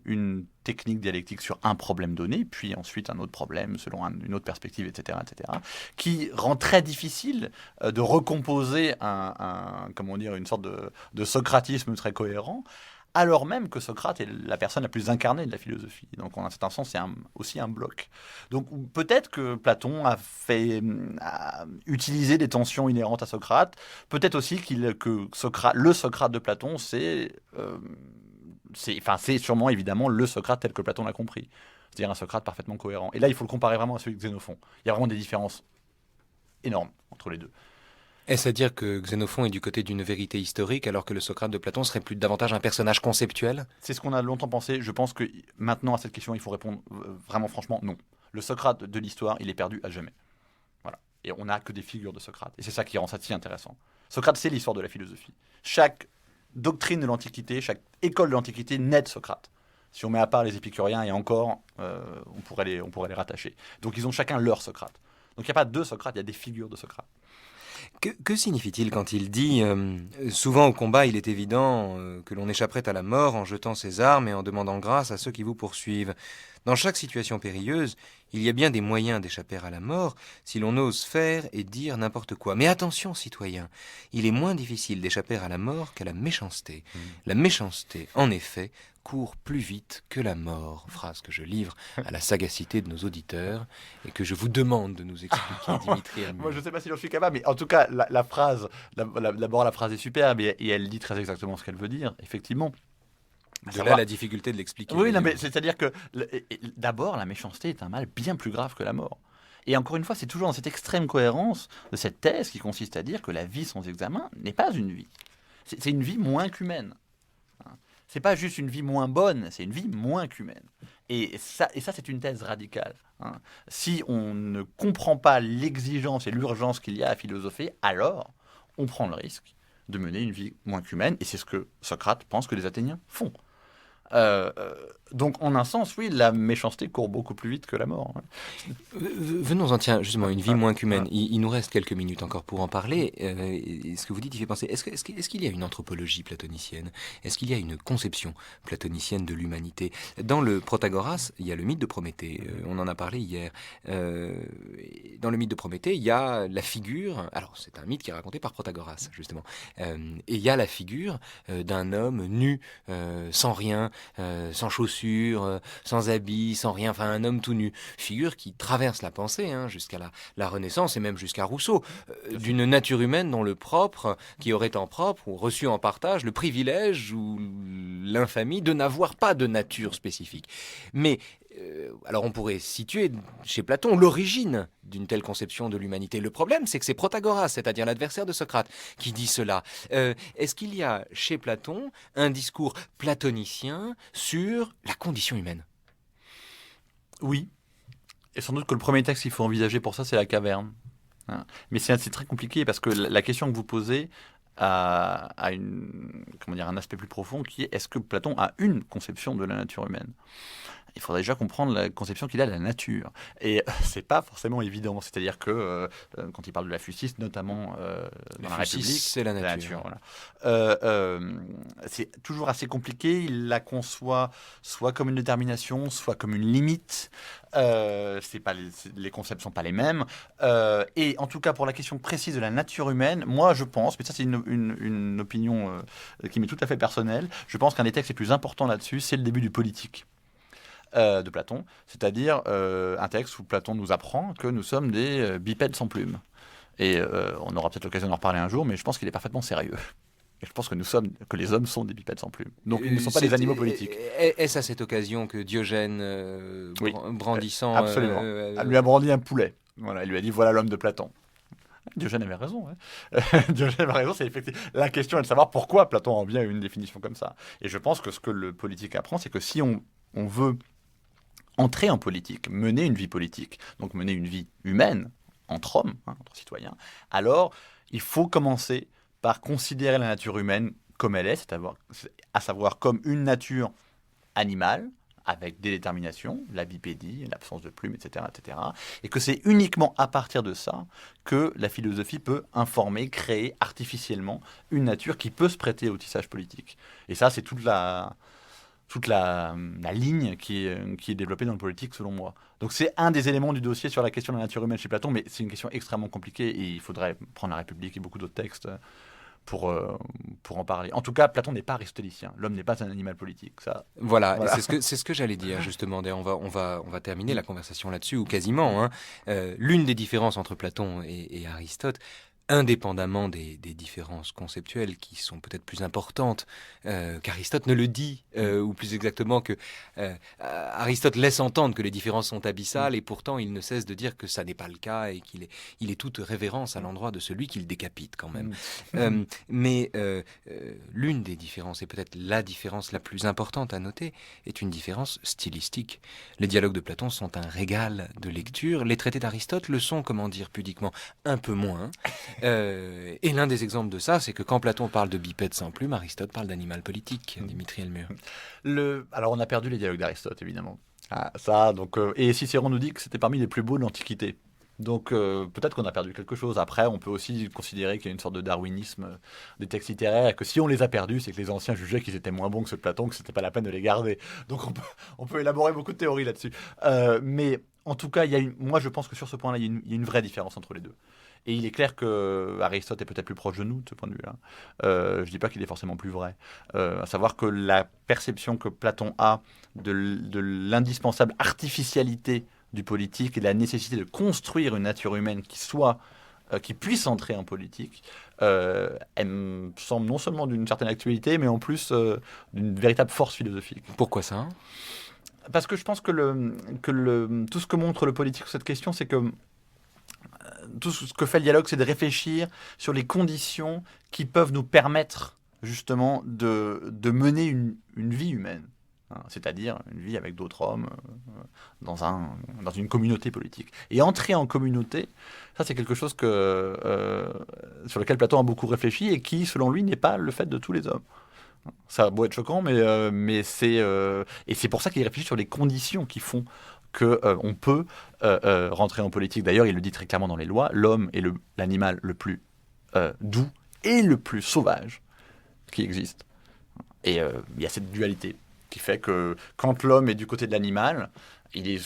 une technique dialectique sur un problème donné, puis ensuite un autre problème selon une autre perspective, etc., qui rend très difficile de recomposer une sorte de socratisme très cohérent, alors même que Socrate est la personne la plus incarnée de la philosophie. Donc, en un certain sens, c'est aussi un bloc. Donc, peut-être que Platon a utilisé des tensions inhérentes à Socrate. Peut-être aussi que le Socrate de Platon, c'est sûrement, évidemment, le Socrate tel que Platon l'a compris. C'est-à-dire un Socrate parfaitement cohérent. Et là, il faut le comparer vraiment à celui de Xénophon. Il y a vraiment des différences énormes entre les deux. Est-ce à dire que Xénophon est du côté d'une vérité historique alors que le Socrate de Platon serait plus davantage un personnage conceptuel ? C'est ce qu'on a longtemps pensé. Je pense que maintenant, à cette question, il faut répondre vraiment franchement non. Le Socrate de l'histoire, il est perdu à jamais. Voilà. Et on n'a que des figures de Socrate. Et c'est ça qui rend ça si intéressant. Socrate, c'est l'histoire de la philosophie. Chaque doctrine de l'Antiquité, chaque école de l'Antiquité naît de Socrate. Si on met à part les épicuriens, et encore, on pourrait les rattacher. Donc ils ont chacun leur Socrate. Donc il n'y a pas deux Socrates, il y a des figures de Socrate. Que signifie-t-il quand il dit souvent au combat, il est évident que l'on échapperait à la mort en jetant ses armes et en demandant grâce à ceux qui vous poursuivent. Dans chaque situation périlleuse, il y a bien des moyens d'échapper à la mort si l'on ose faire et dire n'importe quoi. Mais attention, citoyens, il est moins difficile d'échapper à la mort qu'à la méchanceté. La méchanceté, en effet, court plus vite que la mort. Phrase que je livre à la sagacité de nos auditeurs et que je vous demande de nous expliquer, Dimitri Helmut. Moi, je ne sais pas si j'en suis capable, mais en tout cas, la phrase, d'abord, la phrase est superbe et elle dit très exactement ce qu'elle veut dire, effectivement. De là la difficulté de l'expliquer. Oui, non, évidemment. mais c'est-à-dire que d'abord, la méchanceté est un mal bien plus grave que la mort. Et encore une fois, c'est toujours dans cette extrême cohérence de cette thèse qui consiste à dire que la vie sans examen n'est pas une vie. C'est une vie moins qu'humaine. C'est pas juste une vie moins bonne, c'est une vie moins qu'humaine. Et ça c'est une thèse radicale. Si on ne comprend pas l'exigence et l'urgence qu'il y a à philosopher, alors on prend le risque de mener une vie moins qu'humaine. Et c'est ce que Socrate pense que les Athéniens font. Donc, en un sens, oui, la méchanceté court beaucoup plus vite que la mort. Venons-en, tiens, justement, une vie moins qu'humaine. Il nous reste quelques minutes encore pour en parler. Ce que vous dites, il fait penser, est-ce qu'il y a une anthropologie platonicienne? Est-ce qu'il y a une conception platonicienne de l'humanité? Dans le Protagoras, il y a le mythe de Prométhée. On en a parlé hier. Dans le mythe de Prométhée, il y a la figure... Alors, c'est un mythe qui est raconté par Protagoras, justement. Et il y a la figure d'un homme nu, sans rien, sans chaussures, sans habits, sans rien, enfin un homme tout nu. Figure qui traverse la pensée jusqu'à la Renaissance et même jusqu'à Rousseau, d'une nature humaine dont le propre, qui aurait en propre ou reçu en partage le privilège ou l'infamie de n'avoir pas de nature spécifique. Mais alors on pourrait situer chez Platon l'origine d'une telle conception de l'humanité. Le problème, c'est que c'est Protagoras, c'est-à-dire l'adversaire de Socrate, qui dit cela. Est-ce qu'il y a chez Platon un discours platonicien sur la condition humaine? Oui. Et sans doute que le premier texte qu'il faut envisager pour ça, c'est la caverne. Mais c'est très compliqué parce que la question que vous posez a un aspect plus profond qui est: est-ce que Platon a une conception de la nature humaine? Il faudrait déjà comprendre la conception qu'il a de la nature. Et c'est pas forcément évident. C'est-à-dire que quand il parle de la Fucis, notamment dans la République, c'est la nature. Voilà. C'est toujours assez compliqué. Il la conçoit soit comme une détermination, soit comme une limite. Les concepts sont pas les mêmes. Et en tout cas, pour la question précise de la nature humaine, moi je pense, mais ça c'est une opinion qui m'est tout à fait personnelle, je pense qu'un des textes les plus importants là-dessus, c'est le début du Politique de Platon, c'est-à-dire un texte où Platon nous apprend que nous sommes des bipèdes sans plumes. Et on aura peut-être l'occasion d'en reparler un jour, mais je pense qu'il est parfaitement sérieux. Et je pense que les hommes sont des bipèdes sans plumes. Donc ils ne sont pas des animaux politiques. Est-ce à cette occasion que Diogène, Oui, brandissant... absolument. Elle lui a brandi un poulet. Voilà, il lui a dit: voilà l'homme de Platon. Diogène avait raison. Diogène avait raison, c'est effectivement la question est de savoir pourquoi Platon en vient à une définition comme ça. Et je pense que ce que le politique apprend, c'est que si on veut entrer en politique, mener une vie politique, donc mener une vie humaine, entre hommes, entre citoyens, alors il faut commencer par considérer la nature humaine comme elle est, à savoir comme une nature animale, avec des déterminations, la bipédie, l'absence de plumes, etc., etc., et que c'est uniquement à partir de ça que la philosophie peut informer, créer artificiellement une nature qui peut se prêter au tissage politique. Et ça, c'est toute la ligne qui est développée dans le politique, selon moi. Donc c'est un des éléments du dossier sur la question de la nature humaine chez Platon, mais c'est une question extrêmement compliquée et il faudrait prendre la République et beaucoup d'autres textes pour en parler. En tout cas, Platon n'est pas aristotélicien. L'homme n'est pas un animal politique. Ça, voilà. Et c'est ce que j'allais dire, justement. D'ailleurs, on va terminer la conversation là-dessus, ou quasiment. L'une des différences entre Platon et Aristote, indépendamment des différences conceptuelles qui sont peut-être plus importantes qu'Aristote ne le dit, ou plus exactement que Aristote laisse entendre que les différences sont abyssales, et pourtant il ne cesse de dire que ça n'est pas le cas et qu'il est toute révérence à l'endroit de celui qu'il décapite quand même. Mais l'une des différences, et peut-être la différence la plus importante à noter, est une différence stylistique. Les dialogues de Platon sont un régal de lecture, les traités d'Aristote le sont, comment dire pudiquement, un peu moins. Et l'un des exemples de ça, c'est que quand Platon parle de bipède sans plume, Aristote parle d'animal politique, Dimitri Elmur. Alors on a perdu les dialogues d'Aristote, évidemment. Et Cicéron nous dit que c'était parmi les plus beaux de l'Antiquité. Donc peut-être qu'on a perdu quelque chose. Après, on peut aussi considérer qu'il y a une sorte de darwinisme des textes littéraires, et que si on les a perdus, c'est que les anciens jugeaient qu'ils étaient moins bons que ceux de Platon, que c'était pas la peine de les garder. Donc on peut élaborer beaucoup de théories là-dessus. Mais en tout cas, moi je pense que sur ce point-là, il y a une vraie différence entre les deux. Et il est clair que Aristote est peut-être plus proche de nous de ce point de vue-là. Je ne dis pas qu'il est forcément plus vrai. À savoir que la perception que Platon a de l'indispensable artificialité du politique et de la nécessité de construire une nature humaine qui soit qui puisse entrer en politique, elle me semble non seulement d'une certaine actualité, mais en plus d'une véritable force philosophique. Pourquoi ça? Parce que je pense que tout ce que montre le politique sur cette question, c'est que tout ce que fait le dialogue, c'est de réfléchir sur les conditions qui peuvent nous permettre justement de mener une vie humaine. Hein, c'est-à-dire une vie avec d'autres hommes dans une communauté politique. Et entrer en communauté, ça c'est quelque chose sur lequel Platon a beaucoup réfléchi et qui, selon lui, n'est pas le fait de tous les hommes. Ça a beau être choquant, mais c'est pour ça qu'il réfléchit sur les conditions qui font qu'on peut rentrer en politique. D'ailleurs, il le dit très clairement dans les lois, l'homme est l'animal le plus doux et le plus sauvage qui existe. Et il y a cette dualité qui fait que quand l'homme est du côté de l'animal, il est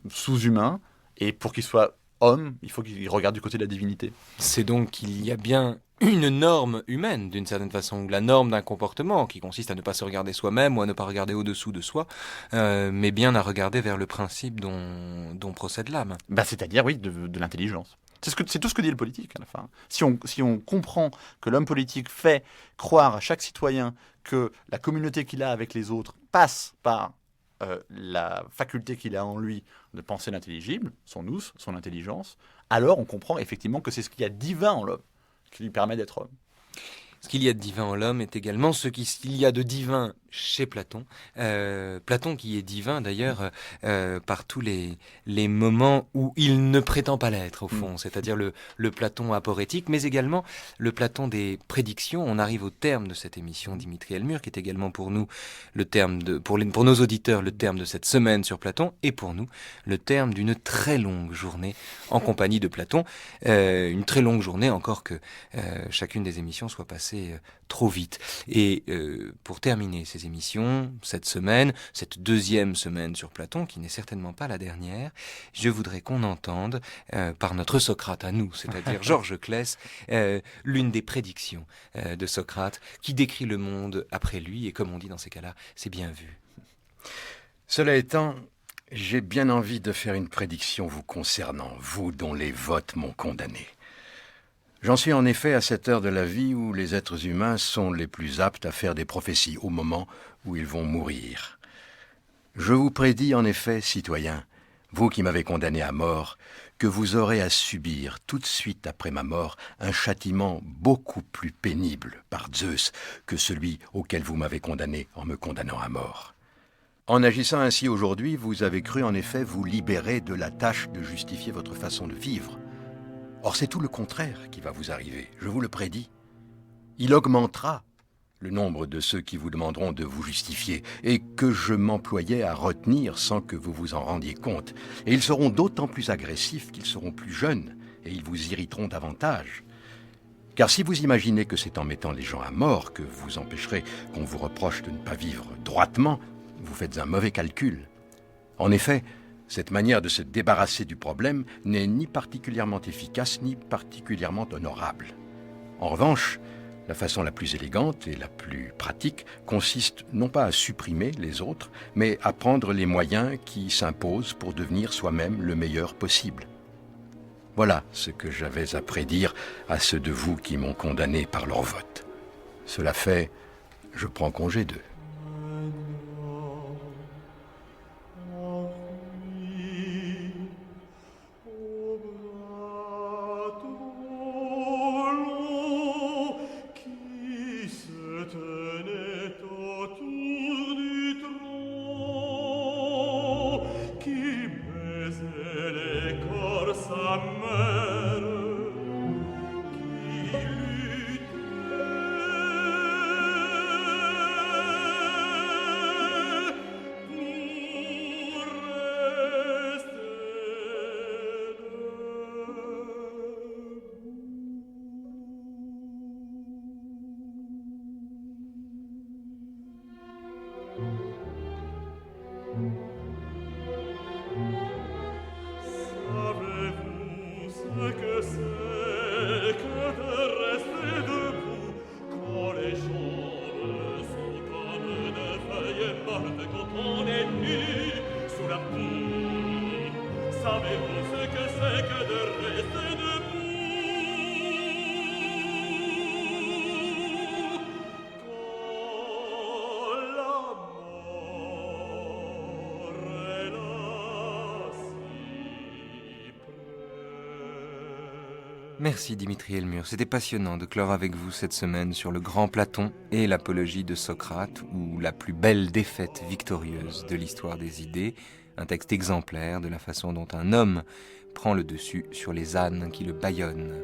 sous-humain, et pour qu'il soit homme, il faut qu'il regarde du côté de la divinité. C'est donc qu'il y a bien une norme humaine, d'une certaine façon, la norme d'un comportement qui consiste à ne pas se regarder soi-même ou à ne pas regarder au-dessous de soi, mais bien à regarder vers le principe dont procède l'âme. C'est-à-dire, oui, de l'intelligence. C'est tout ce que dit le politique, à la fin. Si on comprend que l'homme politique fait croire à chaque citoyen que la communauté qu'il a avec les autres passe par la faculté qu'il a en lui de penser l'intelligible, son nous, son intelligence, alors on comprend effectivement que c'est ce qu'il y a de divin en l'homme qui lui permet d'être homme. Ce qu'il y a de divin en l'homme est également ce qu'il y a de divin chez Platon. Platon qui est divin d'ailleurs par tous les moments où il ne prétend pas l'être au fond, c'est-à-dire le Platon aporétique, mais également le Platon des prédictions. On arrive au terme de cette émission, Dimitri Elmur, qui est également pour nous le terme pour nos auditeurs le terme de cette semaine sur Platon, et pour nous le terme d'une très longue journée en compagnie de Platon. Une très longue journée, encore que chacune des émissions soit passée trop vite. Et pour terminer ces émissions, cette semaine, cette deuxième semaine sur Platon, qui n'est certainement pas la dernière, je voudrais qu'on entende, par notre Socrate à nous, c'est-à-dire Georges Claes, l'une des prédictions de Socrate, qui décrit le monde après lui, et comme on dit dans ces cas-là, c'est bien vu. Cela étant, j'ai bien envie de faire une prédiction vous concernant, vous dont les votes m'ont condamné. J'en suis en effet à cette heure de la vie où les êtres humains sont les plus aptes à faire des prophéties au moment où ils vont mourir. Je vous prédis en effet, citoyens, vous qui m'avez condamné à mort, que vous aurez à subir tout de suite après ma mort un châtiment beaucoup plus pénible par Zeus que celui auquel vous m'avez condamné en me condamnant à mort. En agissant ainsi aujourd'hui, vous avez cru en effet vous libérer de la tâche de justifier votre façon de vivre. Or, c'est tout le contraire qui va vous arriver, je vous le prédis. Il augmentera le nombre de ceux qui vous demanderont de vous justifier et que je m'employais à retenir sans que vous vous en rendiez compte. Et ils seront d'autant plus agressifs qu'ils seront plus jeunes et ils vous irriteront davantage. Car si vous imaginez que c'est en mettant les gens à mort que vous empêcherez qu'on vous reproche de ne pas vivre droitement, vous faites un mauvais calcul. En effet, cette manière de se débarrasser du problème n'est ni particulièrement efficace ni particulièrement honorable. En revanche, la façon la plus élégante et la plus pratique consiste non pas à supprimer les autres, mais à prendre les moyens qui s'imposent pour devenir soi-même le meilleur possible. Voilà ce que j'avais à prédire à ceux de vous qui m'ont condamné par leur vote. Cela fait, je prends congé d'eux. Savez-vous ce que c'est que de rester debout? Merci Dimitri Elmur, c'était passionnant de clore avec vous cette semaine sur le grand Platon et l'apologie de Socrate, ou la plus belle défaite victorieuse de l'histoire des idées, un texte exemplaire de la façon dont un homme prend le dessus sur les ânes qui le bâillonnent.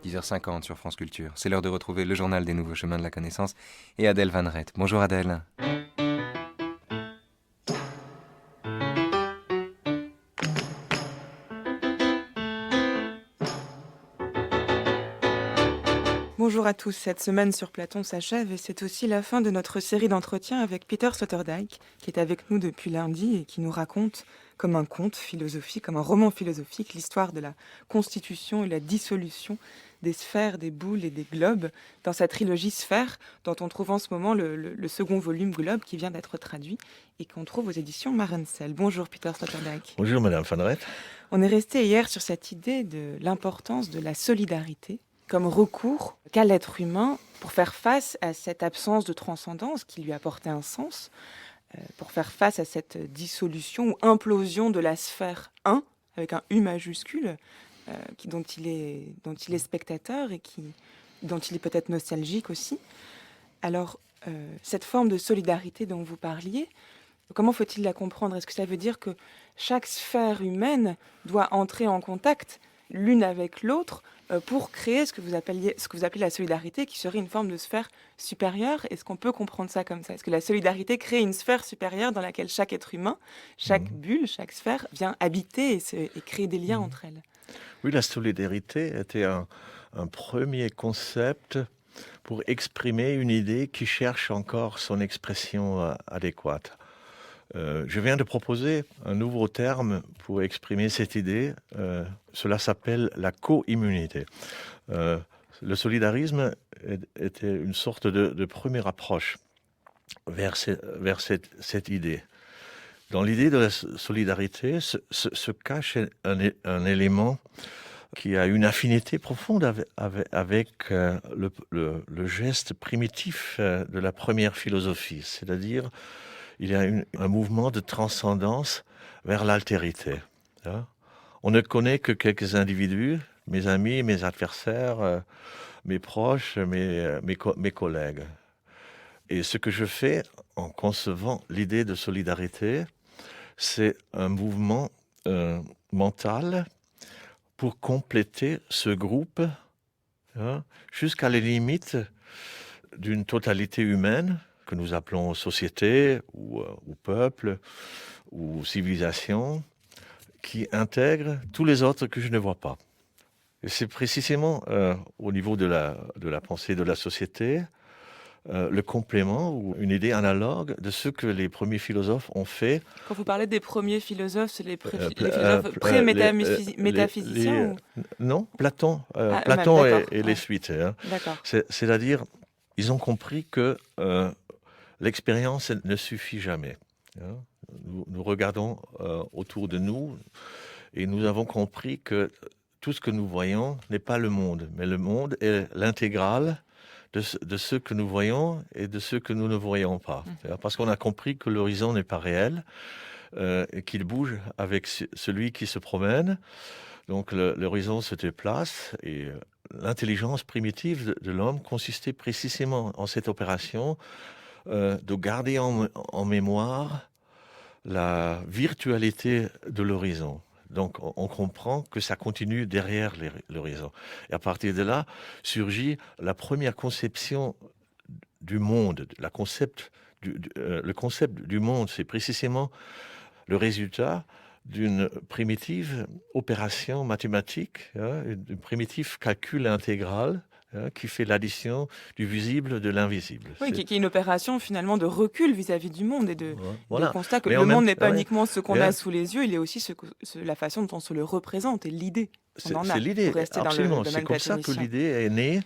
« 10h50 sur France Culture. C'est l'heure de retrouver le journal des nouveaux chemins de la connaissance et Adèle Van Rett. Bonjour Adèle. Bonjour à tous, cette semaine sur Platon s'achève et c'est aussi la fin de notre série d'entretiens avec Peter Sloterdijk, qui est avec nous depuis lundi et qui nous raconte, comme un conte philosophique, comme un roman philosophique, l'histoire de la constitution et la dissolution des sphères, des boules et des globes dans sa trilogie Sphères, dont on trouve en ce moment le second volume Globe qui vient d'être traduit et qu'on trouve aux éditions Marencel. Bonjour Peter Sloterdijk. Bonjour Madame Van Rett. On est resté hier sur cette idée de l'importance de la solidarité comme recours qu'a l'être humain pour faire face à cette absence de transcendance qui lui apportait un sens, pour faire face à cette dissolution ou implosion de la sphère 1, avec un U majuscule, dont il est spectateur et dont il est peut-être nostalgique aussi. Alors, cette forme de solidarité dont vous parliez, comment faut-il la comprendre? Est-ce que ça veut dire que chaque sphère humaine doit entrer en contact l'une avec l'autre pour créer ce que vous appelez la solidarité, qui serait une forme de sphère supérieure? Est-ce qu'on peut comprendre ça comme ça? Est-ce que la solidarité crée une sphère supérieure dans laquelle chaque être humain, chaque bulle, chaque sphère vient habiter et créer des liens entre elles? Oui, la solidarité était un premier concept pour exprimer une idée qui cherche encore son expression adéquate. Je viens de proposer un nouveau terme pour exprimer cette idée. Cela s'appelle la co-immunité. Le solidarisme était une sorte de première approche vers cette idée. Dans l'idée de la solidarité se cache un élément qui a une affinité profonde avec le geste primitif de la première philosophie, c'est-à-dire il y a un mouvement de transcendance vers l'altérité. On ne connaît que quelques individus, mes amis, mes adversaires, mes proches, mes collègues. Et ce que je fais en concevant l'idée de solidarité, c'est un mouvement mental pour compléter ce groupe jusqu'à la limite d'une totalité humaine que nous appelons société ou peuple ou civilisation, qui intègre tous les autres que je ne vois pas. Et c'est précisément au niveau de la pensée de la société le complément ou une idée analogue de ce que les premiers philosophes ont fait. Quand vous parlez des premiers philosophes, c'est les philosophes pré-métaphysiciens Non, Platon, et les suites. D'accord. C'est-à-dire, ils ont compris que l'expérience ne suffit jamais. Nous regardons autour de nous et nous avons compris que tout ce que nous voyons n'est pas le monde, mais le monde est l'intégrale de ce que nous voyons et de ce que nous ne voyons pas. Parce qu'on a compris que l'horizon n'est pas réel, et qu'il bouge avec celui qui se promène. Donc l'horizon se déplace et l'intelligence primitive de l'homme consistait précisément en cette opération de garder en mémoire la virtualité de l'horizon. Donc on comprend que ça continue derrière l'horizon. Et à partir de là, surgit la première conception du monde. Le concept du monde, c'est précisément le résultat d'une primitive opération mathématique, d'un primitif calcul intégral qui fait l'addition du visible de l'invisible. Oui, qui est une opération finalement de recul vis-à-vis du monde et de constat que mais le monde n'est pas uniquement ce qu'on a sous les yeux, il est aussi la façon dont on se le représente et l'idée. C'est l'idée, absolument. C'est comme ça que l'idée est née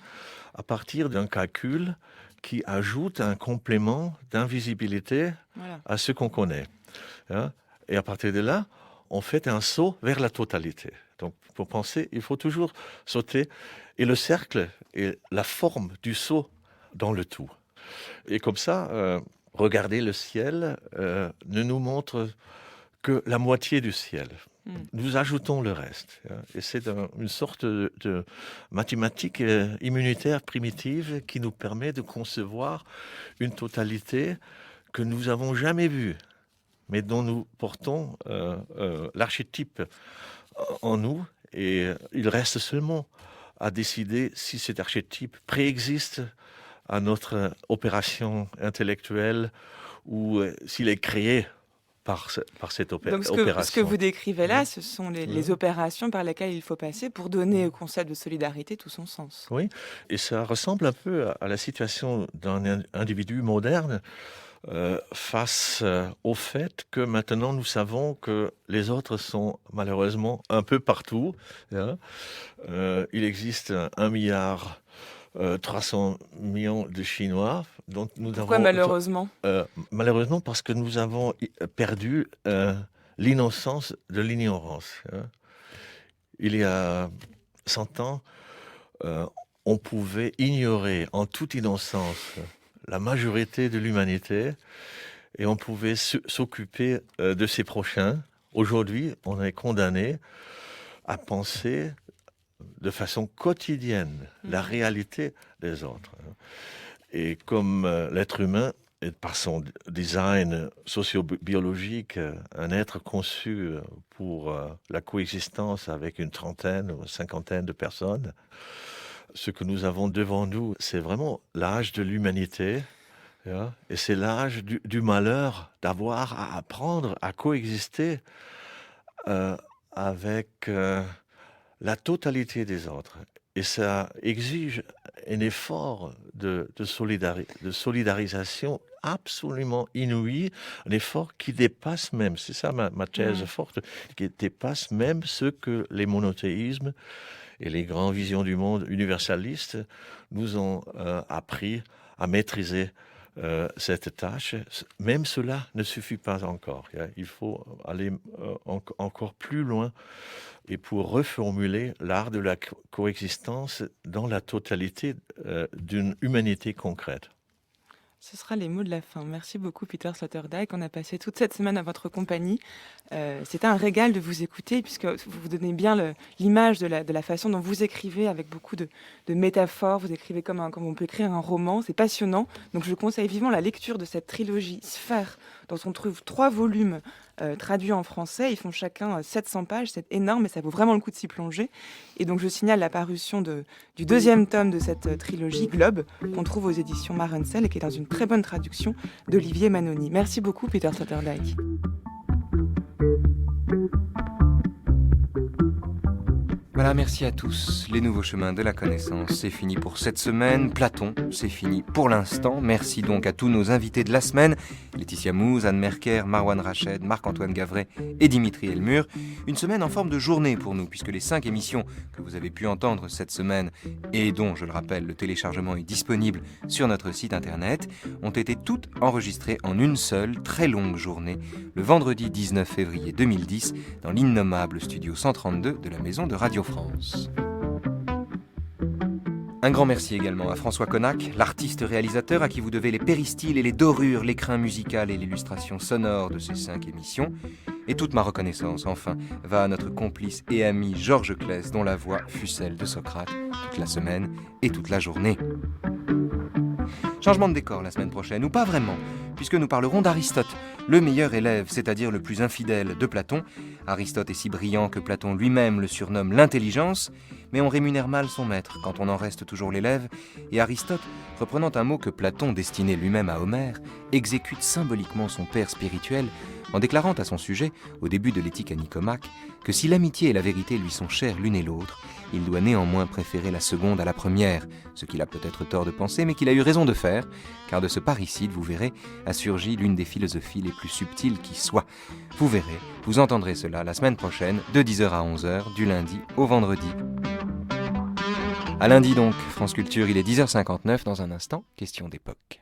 à partir d'un calcul qui ajoute un complément d'invisibilité à ce qu'on connaît. Et à partir de là, on fait un saut vers la totalité. Donc, pour penser, il faut toujours sauter. Et le cercle est la forme du saut dans le tout. Et comme ça, regarder le ciel ne nous montre que la moitié du ciel. Nous ajoutons le reste. Et c'est une sorte de mathématique immunitaire primitive qui nous permet de concevoir une totalité que nous n'avons jamais vue, mais dont nous portons l'archétype en nous. Et il reste seulement à décider si cet archétype préexiste à notre opération intellectuelle ou s'il est créé par cette Donc opération. ce que vous décrivez là, ce sont les opérations par lesquelles il faut passer pour donner au concept de solidarité tout son sens. Oui, et ça ressemble un peu à la situation d'un individu moderne face au fait que maintenant nous savons que les autres sont malheureusement un peu partout. Hein. Il existe 1,3 milliard de Chinois. Donc Pourquoi malheureusement malheureusement parce que nous avons perdu l'innocence de l'ignorance. Hein. Il y a 100 ans, on pouvait ignorer en toute innocence la majorité de l'humanité et on pouvait s'occuper de ses prochains. Aujourd'hui, on est condamné à penser de façon quotidienne la réalité des autres. Et comme l'être humain est par son design socio-biologique un être conçu pour la coexistence avec une trentaine ou 50aine de personnes, ce que nous avons devant nous, c'est vraiment l'âge de l'humanité. Et c'est l'âge du malheur d'avoir à apprendre à coexister avec la totalité des autres. Et ça exige un effort de solidarisation absolument inouï, un effort qui dépasse même, c'est ça ma thèse forte, qui dépasse même ce que les monothéismes et les grandes visions du monde universalistes nous ont appris à maîtriser cette tâche. Même cela ne suffit pas encore. Il faut aller encore plus loin et pour reformuler l'art de la coexistence dans la totalité d'une humanité concrète. Ce sera les mots de la fin. Merci beaucoup Peter Sloterdijk. On a passé toute cette semaine à votre compagnie. C'était un régal de vous écouter puisque vous vous donnez bien l'image de la façon dont vous écrivez avec beaucoup de métaphores. Vous écrivez comme on peut écrire un roman. C'est passionnant. Donc je conseille vivement la lecture de cette trilogie Sphère dont on trouve 3 volumes traduits en français. Ils font chacun 700 pages. C'est énorme et ça vaut vraiment le coup de s'y plonger. Et donc je signale la parution du 2e tome de cette trilogie, Globe, qu'on trouve aux éditions Marencel et qui est dans une très bonne traduction d'Olivier Manoni. Merci beaucoup Peter Sloterdijk. Voilà, merci à tous. Les nouveaux chemins de la connaissance, c'est fini pour cette semaine. Platon, c'est fini pour l'instant. Merci donc à tous nos invités de la semaine. Laetitia Mouze, Anne Merker, Marwan Rached, Marc-Antoine Gavret et Dimitri Elmur. Une semaine en forme de journée pour nous, puisque les 5 émissions que vous avez pu entendre cette semaine, et dont, je le rappelle, le téléchargement est disponible sur notre site internet, ont été toutes enregistrées en une seule, très longue journée, le vendredi 19 février 2010, dans l'innommable studio 132 de la Maison de Radio France. Un grand merci également à François Connac, l'artiste-réalisateur à qui vous devez les péristyles et les dorures, l'écrin musical et l'illustration sonore de ces 5 émissions. Et toute ma reconnaissance, enfin, va à notre complice et ami Georges Claes, dont la voix fut celle de Socrate toute la semaine et toute la journée. Changement de décor la semaine prochaine, ou pas vraiment, puisque nous parlerons d'Aristote, le meilleur élève, c'est-à-dire le plus infidèle de Platon. Aristote est si brillant que Platon lui-même le surnomme l'intelligence, mais on rémunère mal son maître quand on en reste toujours l'élève, et Aristote, reprenant un mot que Platon destinait lui-même à Homère, exécute symboliquement son père spirituel en déclarant à son sujet, au début de l'éthique à Nicomaque, que si l'amitié et la vérité lui sont chères l'une et l'autre, il doit néanmoins préférer la seconde à la première, ce qu'il a peut-être tort de penser, mais qu'il a eu raison de faire, car de ce parricide, vous verrez, a surgi l'une des philosophies les plus subtiles qui soient. Vous verrez, vous entendrez cela la semaine prochaine, de 10h à 11h, du lundi au vendredi. À lundi donc, France Culture, il est 10h59, dans un instant, question d'époque.